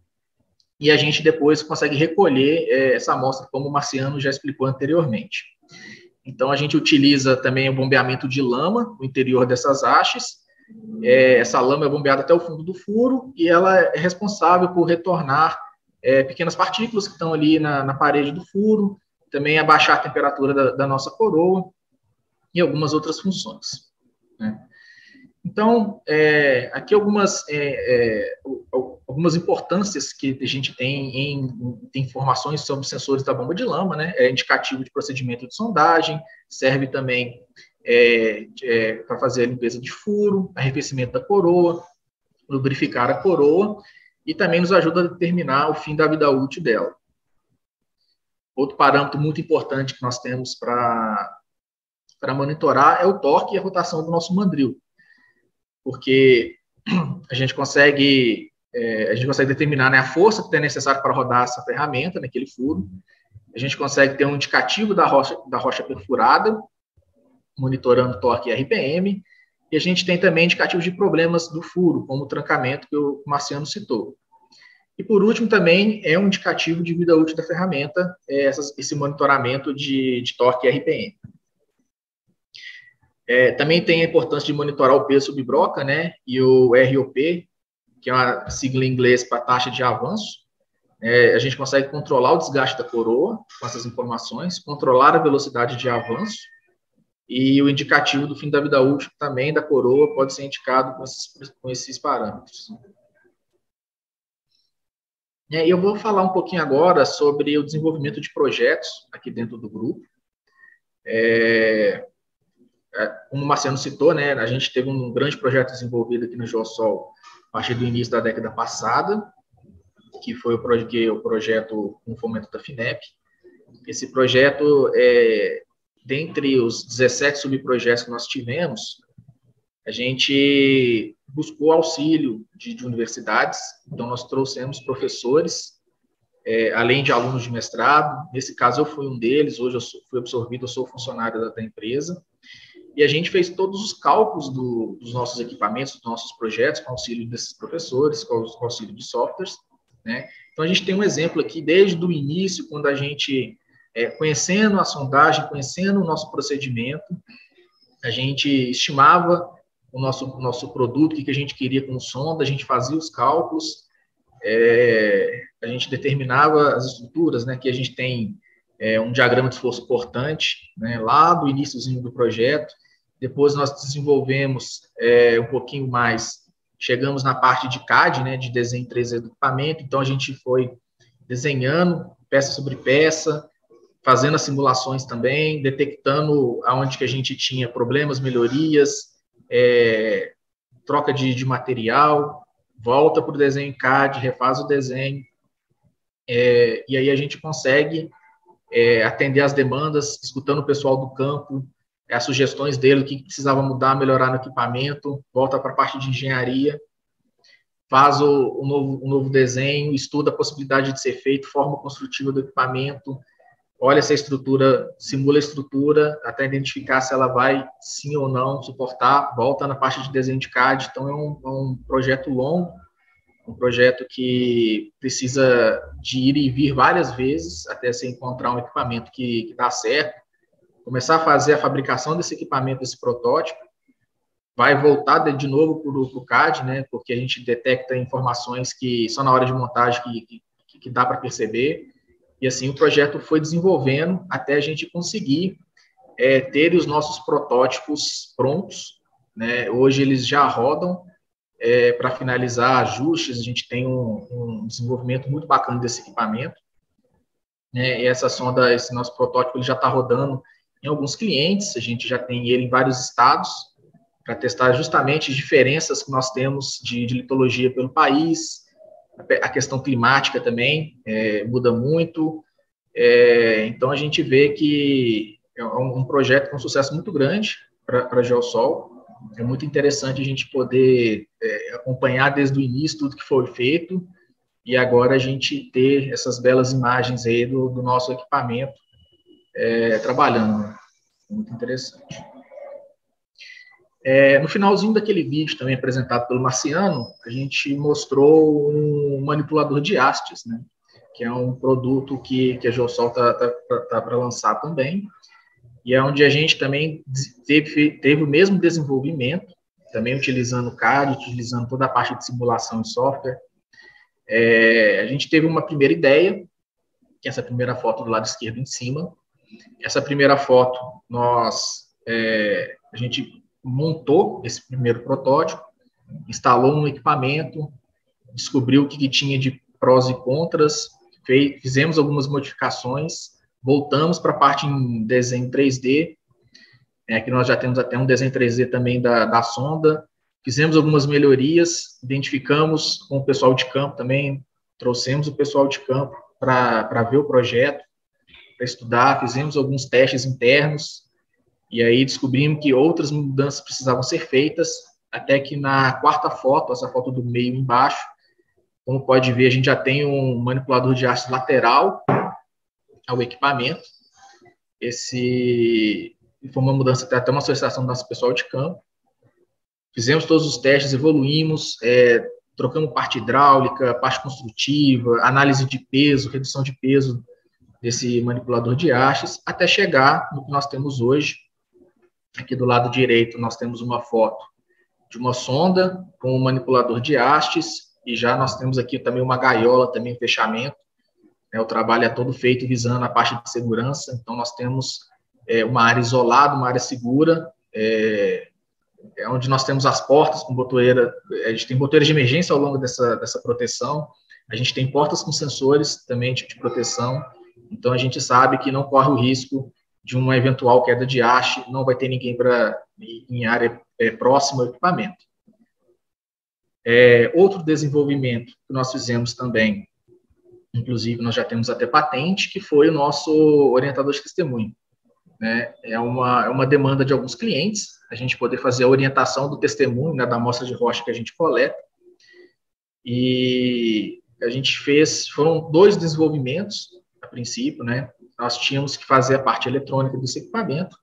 e a gente depois consegue recolher essa amostra, como o Marciano já explicou anteriormente. Então, a gente utiliza também o bombeamento de lama no interior dessas hastes. Essa lama é bombeada até o fundo do furo, e ela é responsável por retornar pequenas partículas que estão ali na parede do furo, também abaixar a temperatura da nossa coroa, e algumas outras funções. Então, aqui algumas importâncias que a gente tem em informações sobre sensores da bomba de lama, é indicativo de procedimento de sondagem, serve também para fazer a limpeza de furo, arrefecimento da coroa, lubrificar a coroa, e também nos ajuda a determinar o fim da vida útil dela. Outro parâmetro muito importante que nós temos para monitorar é o torque e a rotação do nosso mandril, porque a gente consegue determinar a força que é necessária para rodar essa ferramenta naquele furo, a gente consegue ter um indicativo da rocha perfurada, monitorando torque e RPM, e a gente tem também indicativos de problemas do furo, como o trancamento que o Marciano citou. E, por último, também é um indicativo de vida útil da ferramenta, esse monitoramento de torque e RPM. Também tem a importância de monitorar o peso subbroca, e o ROP, que é uma sigla em inglês para taxa de avanço. A gente consegue controlar o desgaste da coroa com essas informações, controlar a velocidade de avanço, e o indicativo do fim da vida útil também da coroa pode ser indicado com esses parâmetros. E eu vou falar um pouquinho agora sobre o desenvolvimento de projetos aqui dentro do grupo. Como o Marciano citou, a gente teve um grande projeto desenvolvido aqui no Geosol a partir do início da década passada, que foi o projeto com fomento da FINEP. Esse projeto, dentre os 17 subprojetos que nós tivemos, a gente buscou auxílio de universidades, então nós trouxemos professores, além de alunos de mestrado. Nesse caso eu fui um deles, hoje eu fui absorvido, eu sou funcionário da empresa, e a gente fez todos os cálculos dos nossos equipamentos, dos nossos projetos, com auxílio desses professores, com auxílio de softwares, Então a gente tem um exemplo aqui, desde o início, quando a gente, conhecendo a sondagem, conhecendo o nosso procedimento, a gente estimava o nosso produto, o que a gente queria com sonda, a gente fazia os cálculos, a gente determinava as estruturas, que a gente tem um diagrama de esforço cortante, lá do iniciozinho do projeto. Depois nós desenvolvemos um pouquinho mais, chegamos na parte de CAD, de desenho 3D do equipamento, então a gente foi desenhando peça sobre peça, fazendo as simulações também, detectando aonde que a gente tinha problemas, melhorias, troca de material, volta para o desenho CAD, refaz o desenho, e aí a gente consegue atender as demandas, escutando o pessoal do campo, as sugestões dele, o que precisava mudar, melhorar no equipamento, volta para a parte de engenharia, faz o novo desenho, estuda a possibilidade de ser feito, forma construtiva do equipamento, olha se a estrutura, simula a estrutura, até identificar se ela vai, sim ou não, suportar, volta na parte de desenho de CAD. Então, é um projeto longo, um projeto que precisa de ir e vir várias vezes até se encontrar um equipamento que dá certo, começar a fazer a fabricação desse equipamento, desse protótipo, vai voltar de novo para o CAD, né, porque a gente detecta informações que só na hora de montagem que dá para perceber, e assim o projeto foi desenvolvendo até a gente conseguir ter os nossos protótipos prontos, né, hoje eles já rodam, para finalizar ajustes, a gente tem um desenvolvimento muito bacana desse equipamento, né, e essa sonda, esse nosso protótipo, ele já está rodando em alguns clientes, a gente já tem ele em vários estados, para testar justamente as diferenças que nós temos de litologia pelo país, a questão climática também muda muito, então a gente vê que é um projeto com sucesso muito grande para a Geosol. É muito interessante a gente poder acompanhar desde o início tudo que foi feito, e agora a gente ter essas belas imagens aí do nosso equipamento trabalhando. Muito interessante. No finalzinho daquele vídeo também apresentado pelo Marciano, a gente mostrou um manipulador de hastes, né, que é um produto que a Geosol está para lançar também, e é onde a gente também teve o mesmo desenvolvimento, também utilizando CAD, utilizando toda a parte de simulação e software. A gente teve uma primeira ideia, que é essa primeira foto do lado esquerdo em cima. Essa primeira foto, a gente montou esse primeiro protótipo, instalou um equipamento, descobriu o que tinha de prós e contras, fizemos algumas modificações, voltamos para a parte em desenho 3D, que nós já temos até um desenho 3D também da sonda, fizemos algumas melhorias, identificamos com o pessoal de campo também, trouxemos o pessoal de campo para ver o projeto, para estudar, fizemos alguns testes internos, e aí descobrimos que outras mudanças precisavam ser feitas, até que na quarta foto, essa foto do meio embaixo, como pode ver, a gente já tem um manipulador de hastes lateral ao equipamento. Foi uma mudança, até uma solicitação do nosso pessoal de campo. Fizemos todos os testes, evoluímos, trocamos parte hidráulica, parte construtiva, análise de peso, redução de peso desse manipulador de hastes, até chegar no que nós temos hoje. Aqui do lado direito nós temos uma foto de uma sonda com um manipulador de hastes, e já nós temos aqui também uma gaiola, também fechamento. O trabalho é todo feito visando a parte de segurança, então nós temos uma área isolada, uma área segura, onde nós temos as portas com botoeira, a gente tem botoeiras de emergência ao longo dessa proteção, a gente tem portas com sensores também de proteção, então a gente sabe que não corre o risco de uma eventual queda de haste, não vai ter ninguém em área próxima ao equipamento. Outro desenvolvimento que nós fizemos também, inclusive nós já temos até patente, que foi o nosso orientador de testemunho. Né? É uma demanda de alguns clientes, a gente poder fazer a orientação do testemunho, né, da amostra de rocha que a gente coleta, e a gente foram 2 desenvolvimentos, a princípio, né? Nós tínhamos que fazer a parte eletrônica desse equipamento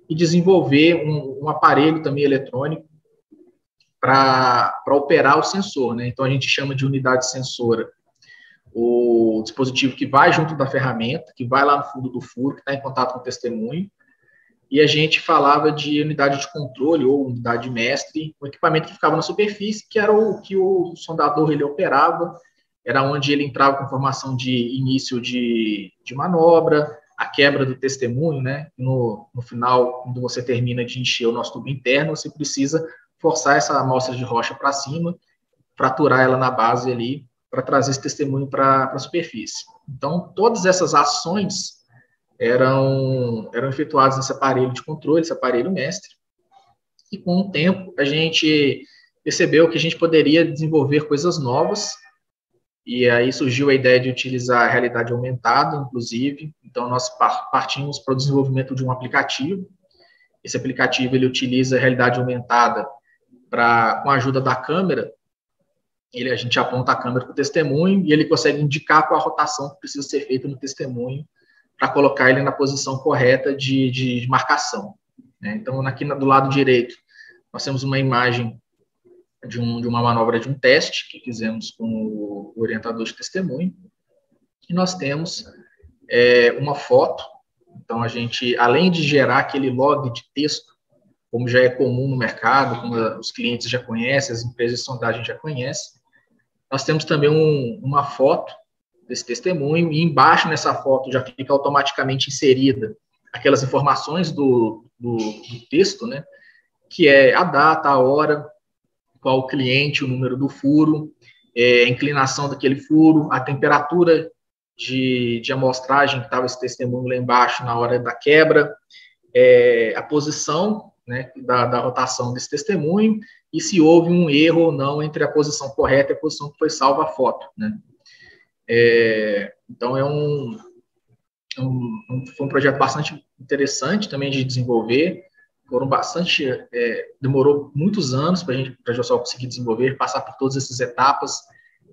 e desenvolver um aparelho também eletrônico para operar o sensor, né? Então, a gente chama de unidade sensora o dispositivo que vai junto da ferramenta, que vai lá no fundo do furo, que está em contato com o testemunho, e a gente falava de unidade de controle ou unidade mestre, um equipamento que ficava na superfície, que era o que o sondador ele operava, era onde ele entrava com informação de início de manobra, a quebra do testemunho, né? No final, quando você termina de encher o nosso tubo interno, você precisa forçar essa amostra de rocha para cima, fraturar ela na base ali, para trazer esse testemunho para a superfície. Então, todas essas ações eram efetuadas nesse aparelho de controle, esse aparelho mestre, E com o tempo, a gente percebeu que a gente poderia desenvolver coisas novas, e aí surgiu a ideia de utilizar a realidade aumentada, inclusive. Então, nós partimos para o desenvolvimento de um aplicativo. Esse aplicativo ele utiliza a realidade aumentada com a ajuda da câmera. A gente aponta a câmera para o testemunho e ele consegue indicar qual a rotação que precisa ser feita no testemunho para colocar ele na posição correta de marcação. Então, aqui do lado direito, nós temos uma imagem de uma manobra de um teste que fizemos com o orientador de testemunho. E nós temos uma foto. Então, a gente, além de gerar aquele log de texto, como já é comum no mercado, como os clientes já conhecem, as empresas de sondagem já conhecem, nós temos também uma foto desse testemunho, e embaixo nessa foto já fica automaticamente inserida aquelas informações do texto, né, que é a data, a hora, qual o cliente, o número do furo, a inclinação daquele furo, a temperatura de amostragem que estava esse testemunho lá embaixo na hora da quebra, a posição, né, da rotação desse testemunho, e se houve um erro ou não entre a posição correta e a posição que foi salva a foto, né. Então, foi um projeto bastante interessante também de desenvolver. Demorou muitos anos para a Geosol conseguir desenvolver, passar por todas essas etapas.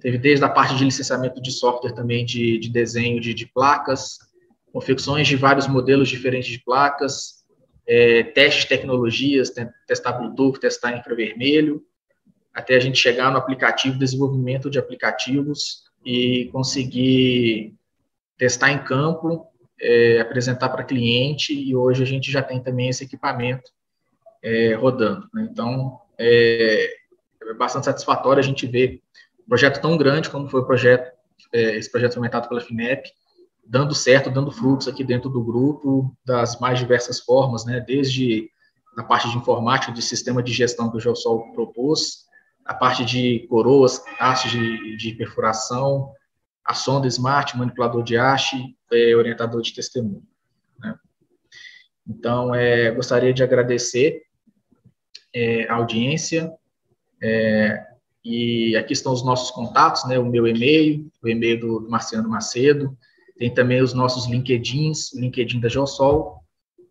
Teve desde a parte de licenciamento de software também, de desenho de placas, confecções de vários modelos diferentes de placas, testes de tecnologias, testar Bluetooth, testar infravermelho, até a gente chegar no aplicativo, desenvolvimento de aplicativos e conseguir testar em campo, apresentar para cliente, e hoje a gente já tem também esse equipamento rodando, né? Então, é bastante satisfatório a gente ver um projeto tão grande como foi esse projeto fomentado pela FINEP, dando certo, dando frutos aqui dentro do grupo, das mais diversas formas, né? Desde a parte de informática, de sistema de gestão que o Geosol propôs, a parte de coroas, hastes de perfuração, a sonda Smart, manipulador de haste, orientador de testemunho, né? Então, gostaria de agradecer a audiência, e aqui estão os nossos contatos, né? O meu e-mail, o e-mail do Marciano Macedo, tem também os nossos LinkedIns, o LinkedIn da Geosol,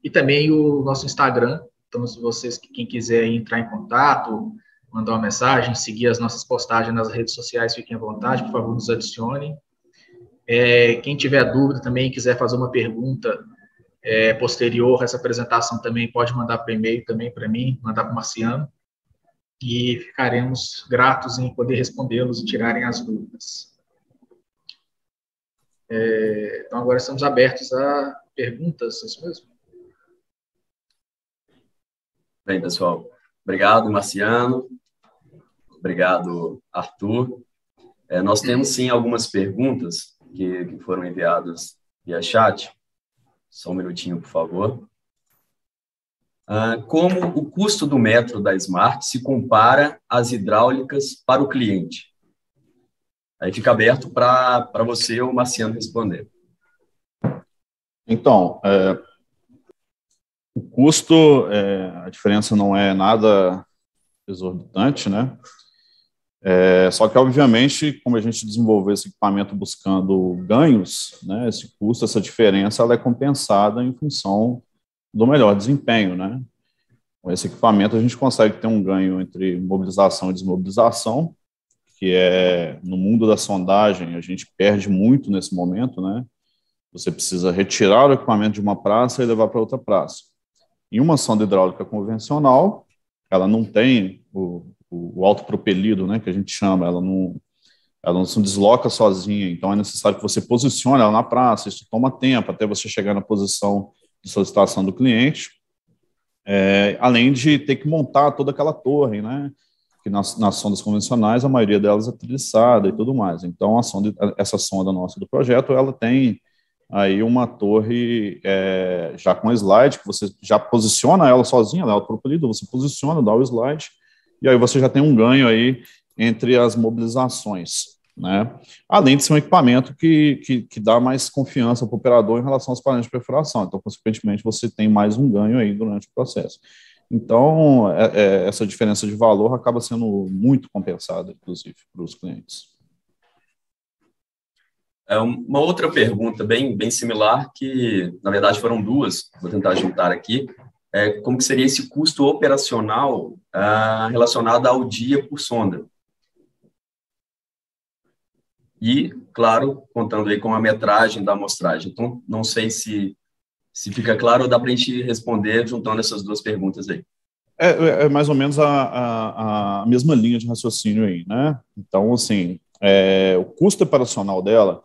e também o nosso Instagram. Então, se vocês, quem quiser entrar em contato, mandar uma mensagem, seguir as nossas postagens nas redes sociais, fiquem à vontade, por favor, nos adicionem. Quem tiver dúvida também, quiser fazer uma pergunta posterior a essa apresentação também, pode mandar por e-mail também para mim, mandar para o Marciano, e ficaremos gratos em poder respondê-los e tirarem as dúvidas. Então, agora estamos abertos a perguntas, é isso mesmo? Bem, pessoal, obrigado, Marciano, obrigado, Arthur. Nós temos, sim, algumas perguntas que foram enviadas via chat. Só um minutinho, por favor. Como o custo do metro da Smart se compara às hidráulicas para o cliente? Aí fica aberto para você ou o Marciano responder. Então, o custo, a diferença não é nada exorbitante, né? Só que, obviamente, como a gente desenvolveu esse equipamento buscando ganhos, né, esse custo, essa diferença, ela é compensada em função do melhor desempenho, né? Com esse equipamento, a gente consegue ter um ganho entre mobilização e desmobilização, que no mundo da sondagem, a gente perde muito nesse momento, né? Você precisa retirar o equipamento de uma praça e levar para outra praça. Em uma sonda hidráulica convencional, ela não tem o autopropelido, né, que a gente chama, ela não se desloca sozinha, então é necessário que você posicione ela na praça, isso toma tempo até você chegar na posição de solicitação do cliente, além de ter que montar toda aquela torre, né, que nas sondas convencionais a maioria delas é treliçada e tudo mais. Então essa sonda nossa do projeto, ela tem aí uma torre já com slide, que você já posiciona ela sozinha, ela é autopropelida, você posiciona, dá o slide, e aí você já tem um ganho aí entre as mobilizações, né? Além de ser um equipamento que dá mais confiança para o operador em relação aos parâmetros de perfuração. Então, consequentemente, você tem mais um ganho aí durante o processo. Então, essa diferença de valor acaba sendo muito compensada, inclusive, para os clientes. Uma outra pergunta bem similar, que na verdade foram duas, vou tentar juntar aqui, como que seria esse custo operacional relacionado ao dia por sonda? E, claro, contando aí com a metragem da amostragem. Então, não sei se fica claro ou dá para a gente responder juntando essas duas perguntas aí. É mais ou menos a mesma linha de raciocínio aí, né? Então, assim, o custo operacional dela,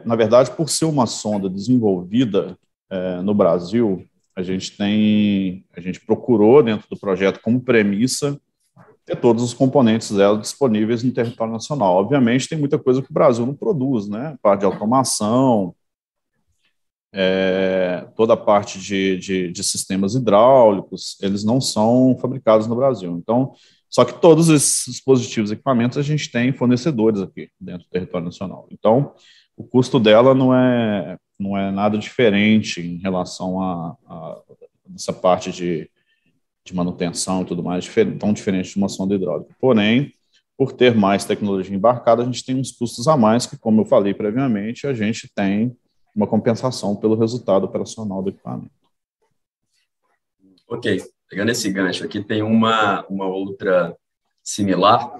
na verdade, por ser uma sonda desenvolvida no Brasil, a gente procurou dentro do projeto como premissa ter todos os componentes dela disponíveis no território nacional. Obviamente, tem muita coisa que o Brasil não produz, né? Parte de automação, toda a parte de sistemas hidráulicos, eles não são fabricados no Brasil. Então, só que todos esses dispositivos e equipamentos a gente tem fornecedores aqui dentro do território nacional. Então, o custo dela não é nada diferente em relação a essa parte de manutenção e tudo mais, tão diferente de uma sonda hidráulica. Porém, por ter mais tecnologia embarcada, a gente tem uns custos a mais que, como eu falei previamente, a gente tem uma compensação pelo resultado operacional do equipamento. Ok, pegando esse gancho aqui, tem uma outra similar,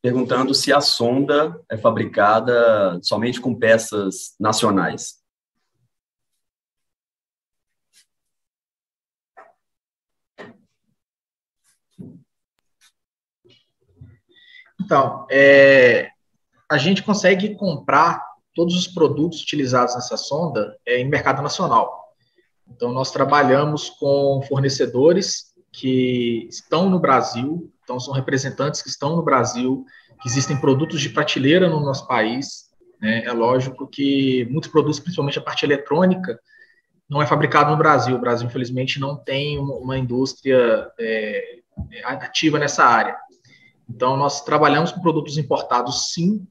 perguntando se a sonda é fabricada somente com peças nacionais. Então, a gente consegue comprar todos os produtos utilizados nessa sonda em mercado nacional. Então, nós trabalhamos com fornecedores que estão no Brasil, então são representantes que estão no Brasil, que existem produtos de prateleira no nosso país, né? É lógico que muitos produtos, principalmente a parte eletrônica, não é fabricado no Brasil. O Brasil, infelizmente, não tem uma indústria ativa nessa área. Então, nós trabalhamos com produtos importados, sim,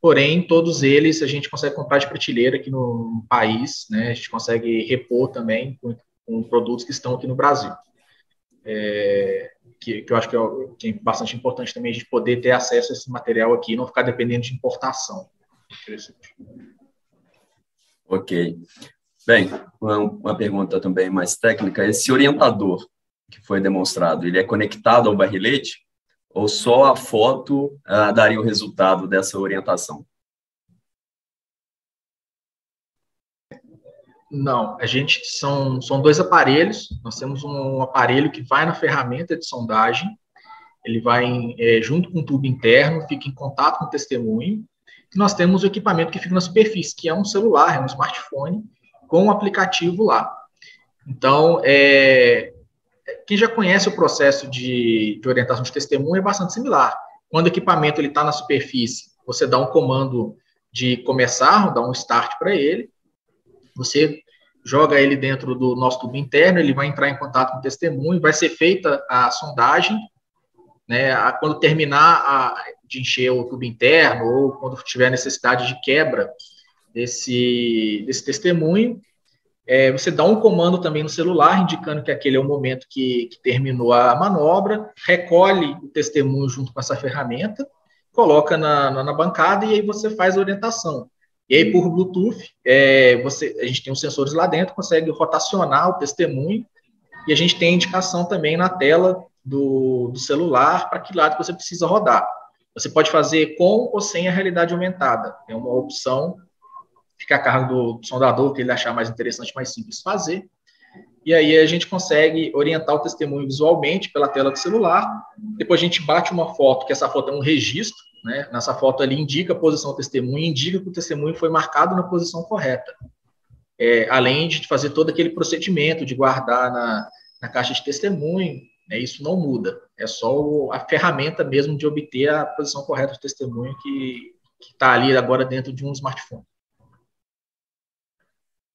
porém, todos eles a gente consegue comprar de prateleira aqui no país, né? A gente consegue repor também com produtos que estão aqui no Brasil. Que eu acho que é bastante importante também a gente poder ter acesso a esse material aqui e não ficar dependendo de importação. Ok. Bem, uma pergunta também mais técnica. Esse orientador que foi demonstrado, ele é conectado ao barrilete? Ou só a foto daria o resultado dessa orientação? Não, são dois aparelhos. Nós temos um aparelho que vai na ferramenta de sondagem, ele vai junto com o tubo interno, fica em contato com o testemunho, e nós temos o equipamento que fica na superfície, que é um celular, é um smartphone, com um aplicativo lá. Então, quem já conhece o processo de orientação de testemunho é bastante similar. Quando o equipamento está na superfície, você dá um comando de começar, dá um start para ele, você joga ele dentro do nosso tubo interno, ele vai entrar em contato com o testemunho, vai ser feita a sondagem, né? Quando terminar de encher o tubo interno, ou quando tiver necessidade de quebra desse testemunho, você dá um comando também no celular, indicando que aquele é o momento que terminou a manobra, recolhe o testemunho junto com essa ferramenta, coloca na bancada e aí você faz a orientação. E aí, por Bluetooth, a gente tem os sensores lá dentro, consegue rotacionar o testemunho e a gente tem a indicação também na tela do celular para que lado que você precisa rodar. Você pode fazer com ou sem a realidade aumentada. É uma opção, fica a cargo do sondador, que ele achar mais interessante, mais simples fazer. E aí a gente consegue orientar o testemunho visualmente pela tela do celular. Depois a gente bate uma foto, que essa foto é um registro, né? Nessa foto ali indica a posição do testemunho, indica que o testemunho foi marcado na posição correta. Além de fazer todo aquele procedimento de guardar na caixa de testemunho, isso não muda. É só a ferramenta mesmo de obter a posição correta do testemunho que está ali agora dentro de um smartphone.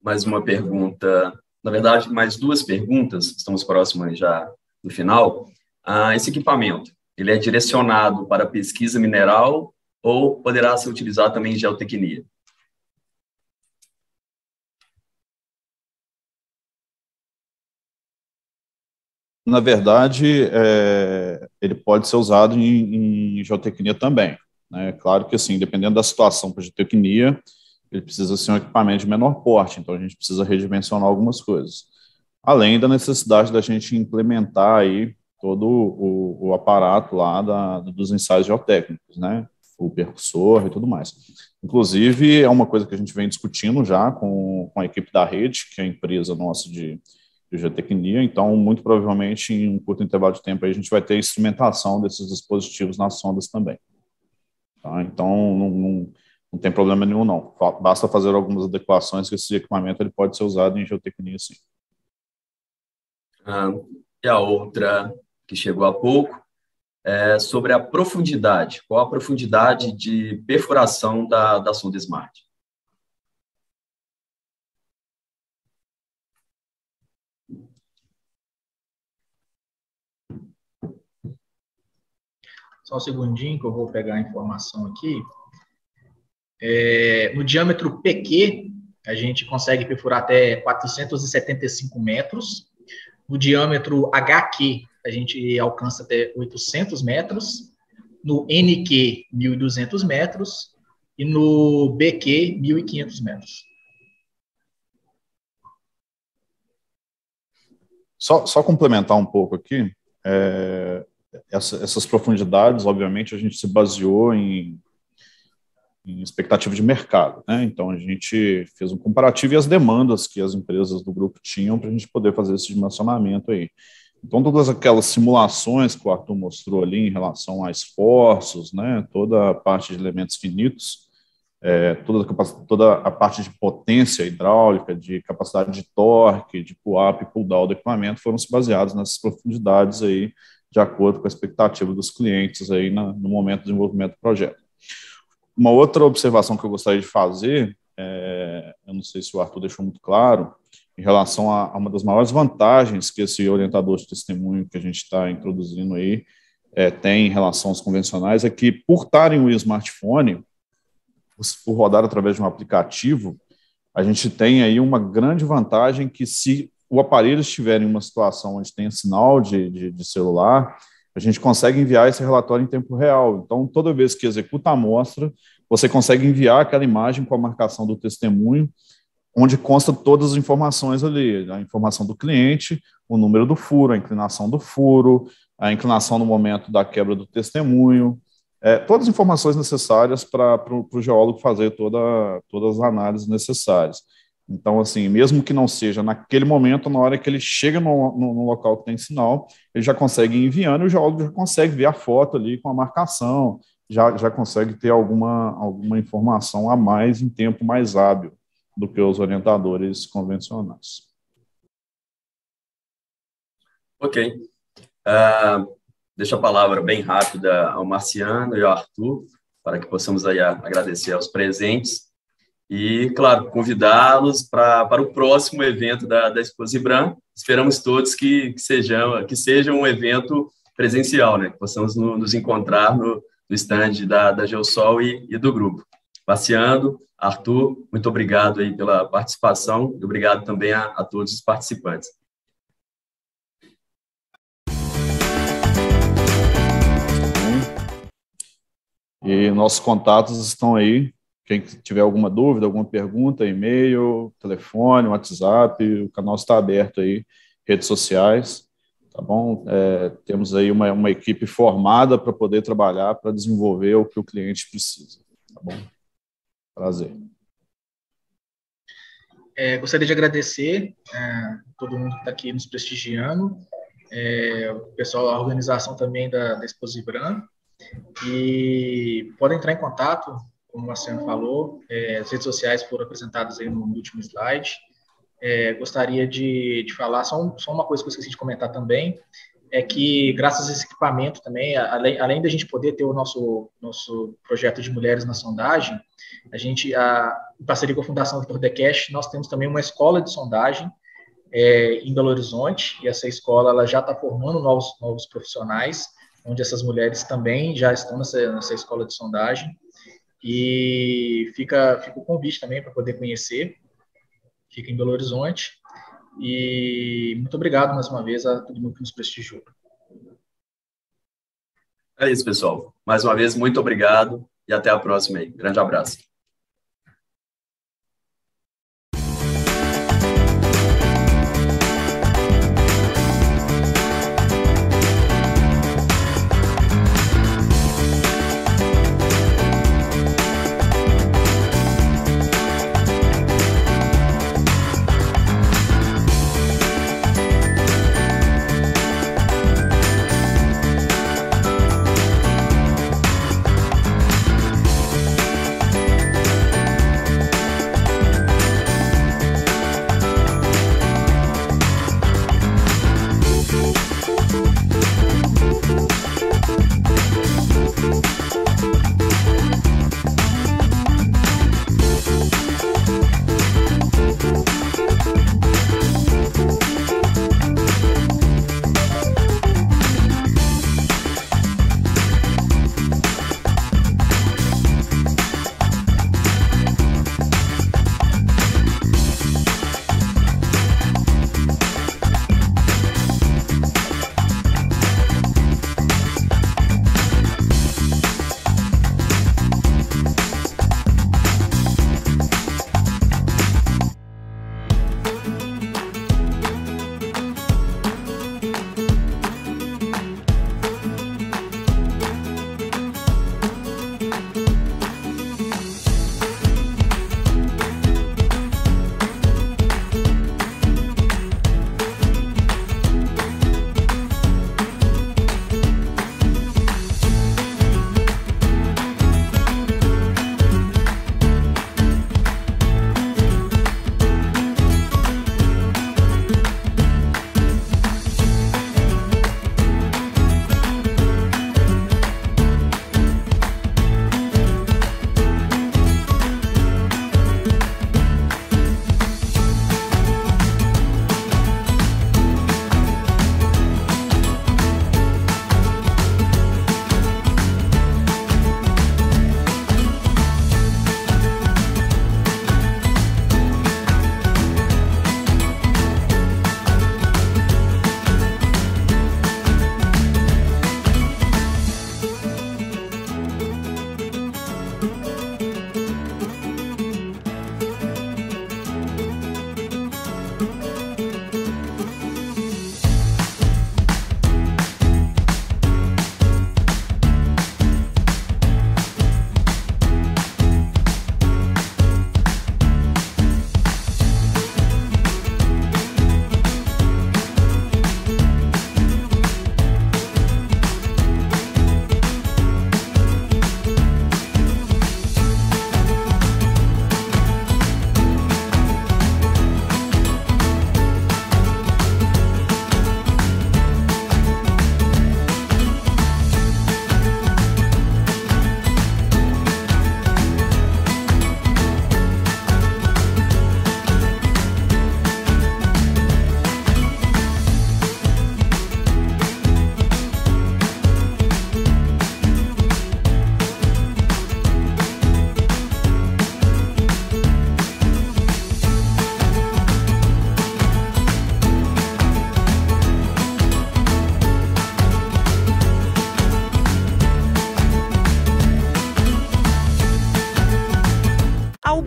Mais uma pergunta, na verdade, mais duas perguntas, estamos próximos já do final. Esse equipamento, ele é direcionado para pesquisa mineral ou poderá ser utilizado também em geotecnia? Na verdade, ele pode ser usado em geotecnia também, né? Claro que, assim, dependendo da situação para geotecnia, ele precisa ser um equipamento de menor porte, então a gente precisa redimensionar algumas coisas. Além da necessidade da gente implementar aí todo o aparato lá dos ensaios geotécnicos, né? O percussor e tudo mais. Inclusive, é uma coisa que a gente vem discutindo já com a equipe da Rede, que é a empresa nossa de geotecnia, então, muito provavelmente, em um curto intervalo de tempo, aí, a gente vai ter instrumentação desses dispositivos nas sondas também. Tá? Então, não tem problema nenhum, não. Basta fazer algumas adequações que esse equipamento ele pode ser usado em geotecnia, sim. E a outra, que chegou há pouco, é sobre a profundidade. Qual a profundidade de perfuração da sonda SMART? Só um segundinho que eu vou pegar a informação aqui. No diâmetro PQ, a gente consegue perfurar até 475 metros. No diâmetro HQ, a gente alcança até 800 metros. No NQ, 1.200 metros. E no BQ, 1.500 metros. Só complementar um pouco aqui, essas profundidades, obviamente, a gente se baseou em expectativa de mercado, né? Então, a gente fez um comparativo e as demandas que as empresas do grupo tinham para a gente poder fazer esse dimensionamento aí. Então, todas aquelas simulações que o Arthur mostrou ali em relação a esforços, né? Toda a parte de elementos finitos, toda a parte de potência hidráulica, de capacidade de torque, de pull-up e pull-down do equipamento foram se baseados nessas profundidades aí, de acordo com a expectativa dos clientes aí no momento do desenvolvimento do projeto. Uma outra observação que eu gostaria de fazer, eu não sei se o Arthur deixou muito claro, em relação a uma das maiores vantagens que esse orientador de testemunho que a gente está introduzindo aí tem em relação aos convencionais, é que por estarem o smartphone, por rodar através de um aplicativo, a gente tem aí uma grande vantagem que se o aparelho estiver em uma situação onde tem sinal de celular, a gente consegue enviar esse relatório em tempo real. Então, toda vez que executa a amostra, você consegue enviar aquela imagem com a marcação do testemunho, onde consta todas as informações ali, a informação do cliente, o número do furo, a inclinação do furo, a inclinação no momento da quebra do testemunho, todas as informações necessárias para o geólogo fazer todas as análises necessárias. Então, assim, mesmo que não seja naquele momento, na hora que ele chega no local que tem sinal, ele já consegue ir enviando e o geólogo já consegue ver a foto ali com a marcação, já consegue ter alguma informação a mais em tempo mais hábil do que os orientadores convencionais. Ok. Deixo a palavra bem rápida ao Marciano e ao Arthur, para que possamos aí agradecer aos presentes e, claro, convidá-los para o próximo evento da Exposibran. Esperamos todos que seja um evento presencial, né? Que possamos nos encontrar no stand da Geosol e do grupo. Marciano, Arthur, muito obrigado aí pela participação e obrigado também a todos os participantes. E nossos contatos estão aí. Quem tiver alguma dúvida, alguma pergunta, e-mail, telefone, WhatsApp, o canal está aberto aí, redes sociais, tá bom? Temos aí uma equipe formada para poder trabalhar, para desenvolver o que o cliente precisa, tá bom? Prazer. Gostaria de agradecer todo mundo que está aqui nos prestigiando, o pessoal, a organização também da Exposibran, e podem entrar em contato, como o Marciano falou, as redes sociais foram apresentadas aí no último slide. Gostaria de falar, só uma coisa que eu esqueci de comentar também, é que graças a esse equipamento também, além da gente poder ter o nosso projeto de mulheres na sondagem, a gente, em parceria com a Fundação Vitor Decast, nós temos também uma escola de sondagem em Belo Horizonte, e essa escola ela já está formando novos profissionais, onde essas mulheres também já estão nessa escola de sondagem, e fica o convite também para poder conhecer, fica em Belo Horizonte, E muito obrigado mais uma vez a todo mundo que nos prestigiou. É isso, pessoal. Mais uma vez, muito obrigado e até a próxima aí. Grande abraço.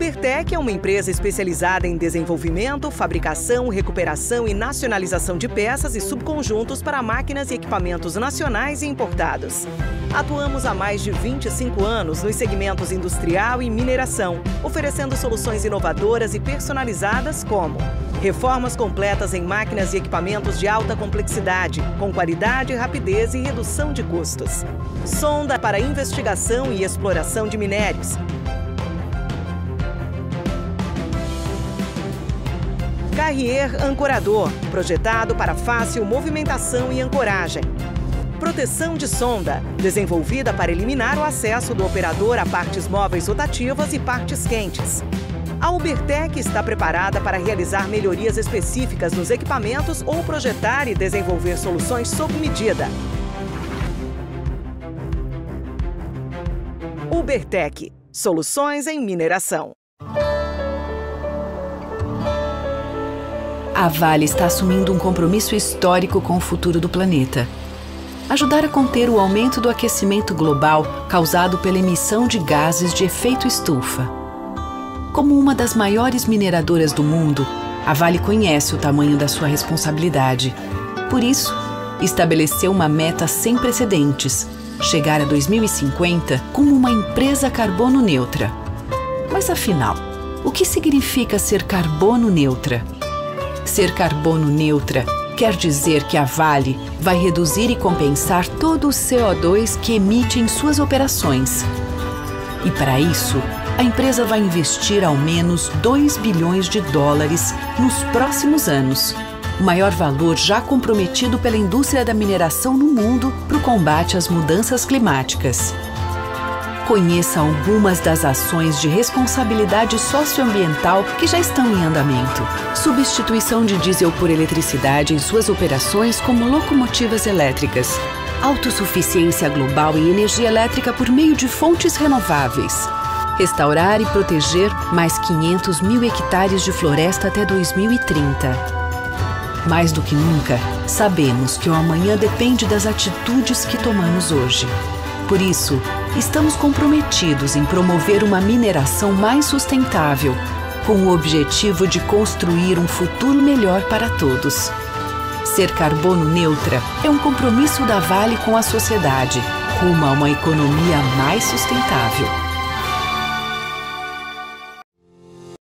Ubertec é uma empresa especializada em desenvolvimento, fabricação, recuperação e nacionalização de peças e subconjuntos para máquinas e equipamentos nacionais e importados. Atuamos há mais de 25 anos nos segmentos industrial e mineração, oferecendo soluções inovadoras e personalizadas como reformas completas em máquinas e equipamentos de alta complexidade, com qualidade, rapidez e redução de custos. Sonda para investigação e exploração de minérios. Carrier ancorador, projetado para fácil movimentação e ancoragem. Proteção de sonda, desenvolvida para eliminar o acesso do operador a partes móveis rotativas e partes quentes. A Ubertec está preparada para realizar melhorias específicas nos equipamentos ou projetar e desenvolver soluções sob medida. Ubertec, soluções em mineração. a Vale está assumindo um compromisso histórico com o futuro do planeta. Ajudar a conter o aumento do aquecimento global causado pela emissão de gases de efeito estufa. Como uma das maiores mineradoras do mundo, a Vale conhece o tamanho da sua responsabilidade. Por isso, estabeleceu uma meta sem precedentes: chegar a 2050 como uma empresa carbono neutra. Mas afinal, o que significa ser carbono neutra? Ser carbono neutra quer dizer que a Vale vai reduzir e compensar todo o CO2 que emite em suas operações. E para isso, a empresa vai investir ao menos 2 bilhões de dólares nos próximos anos, o maior valor já comprometido pela indústria da mineração no mundo para o combate às mudanças climáticas. Conheça algumas das ações de responsabilidade socioambiental que já estão em andamento. Substituição de diesel por eletricidade em suas operações como locomotivas elétricas. Autossuficiência global em energia elétrica por meio de fontes renováveis. Restaurar e proteger mais 500 mil hectares de floresta até 2030. Mais do que nunca, sabemos que o amanhã depende das atitudes que tomamos hoje. Por isso, estamos comprometidos em promover uma mineração mais sustentável, com o objetivo de construir um futuro melhor para todos. Ser carbono neutra é um compromisso da Vale com a sociedade, rumo a uma economia mais sustentável.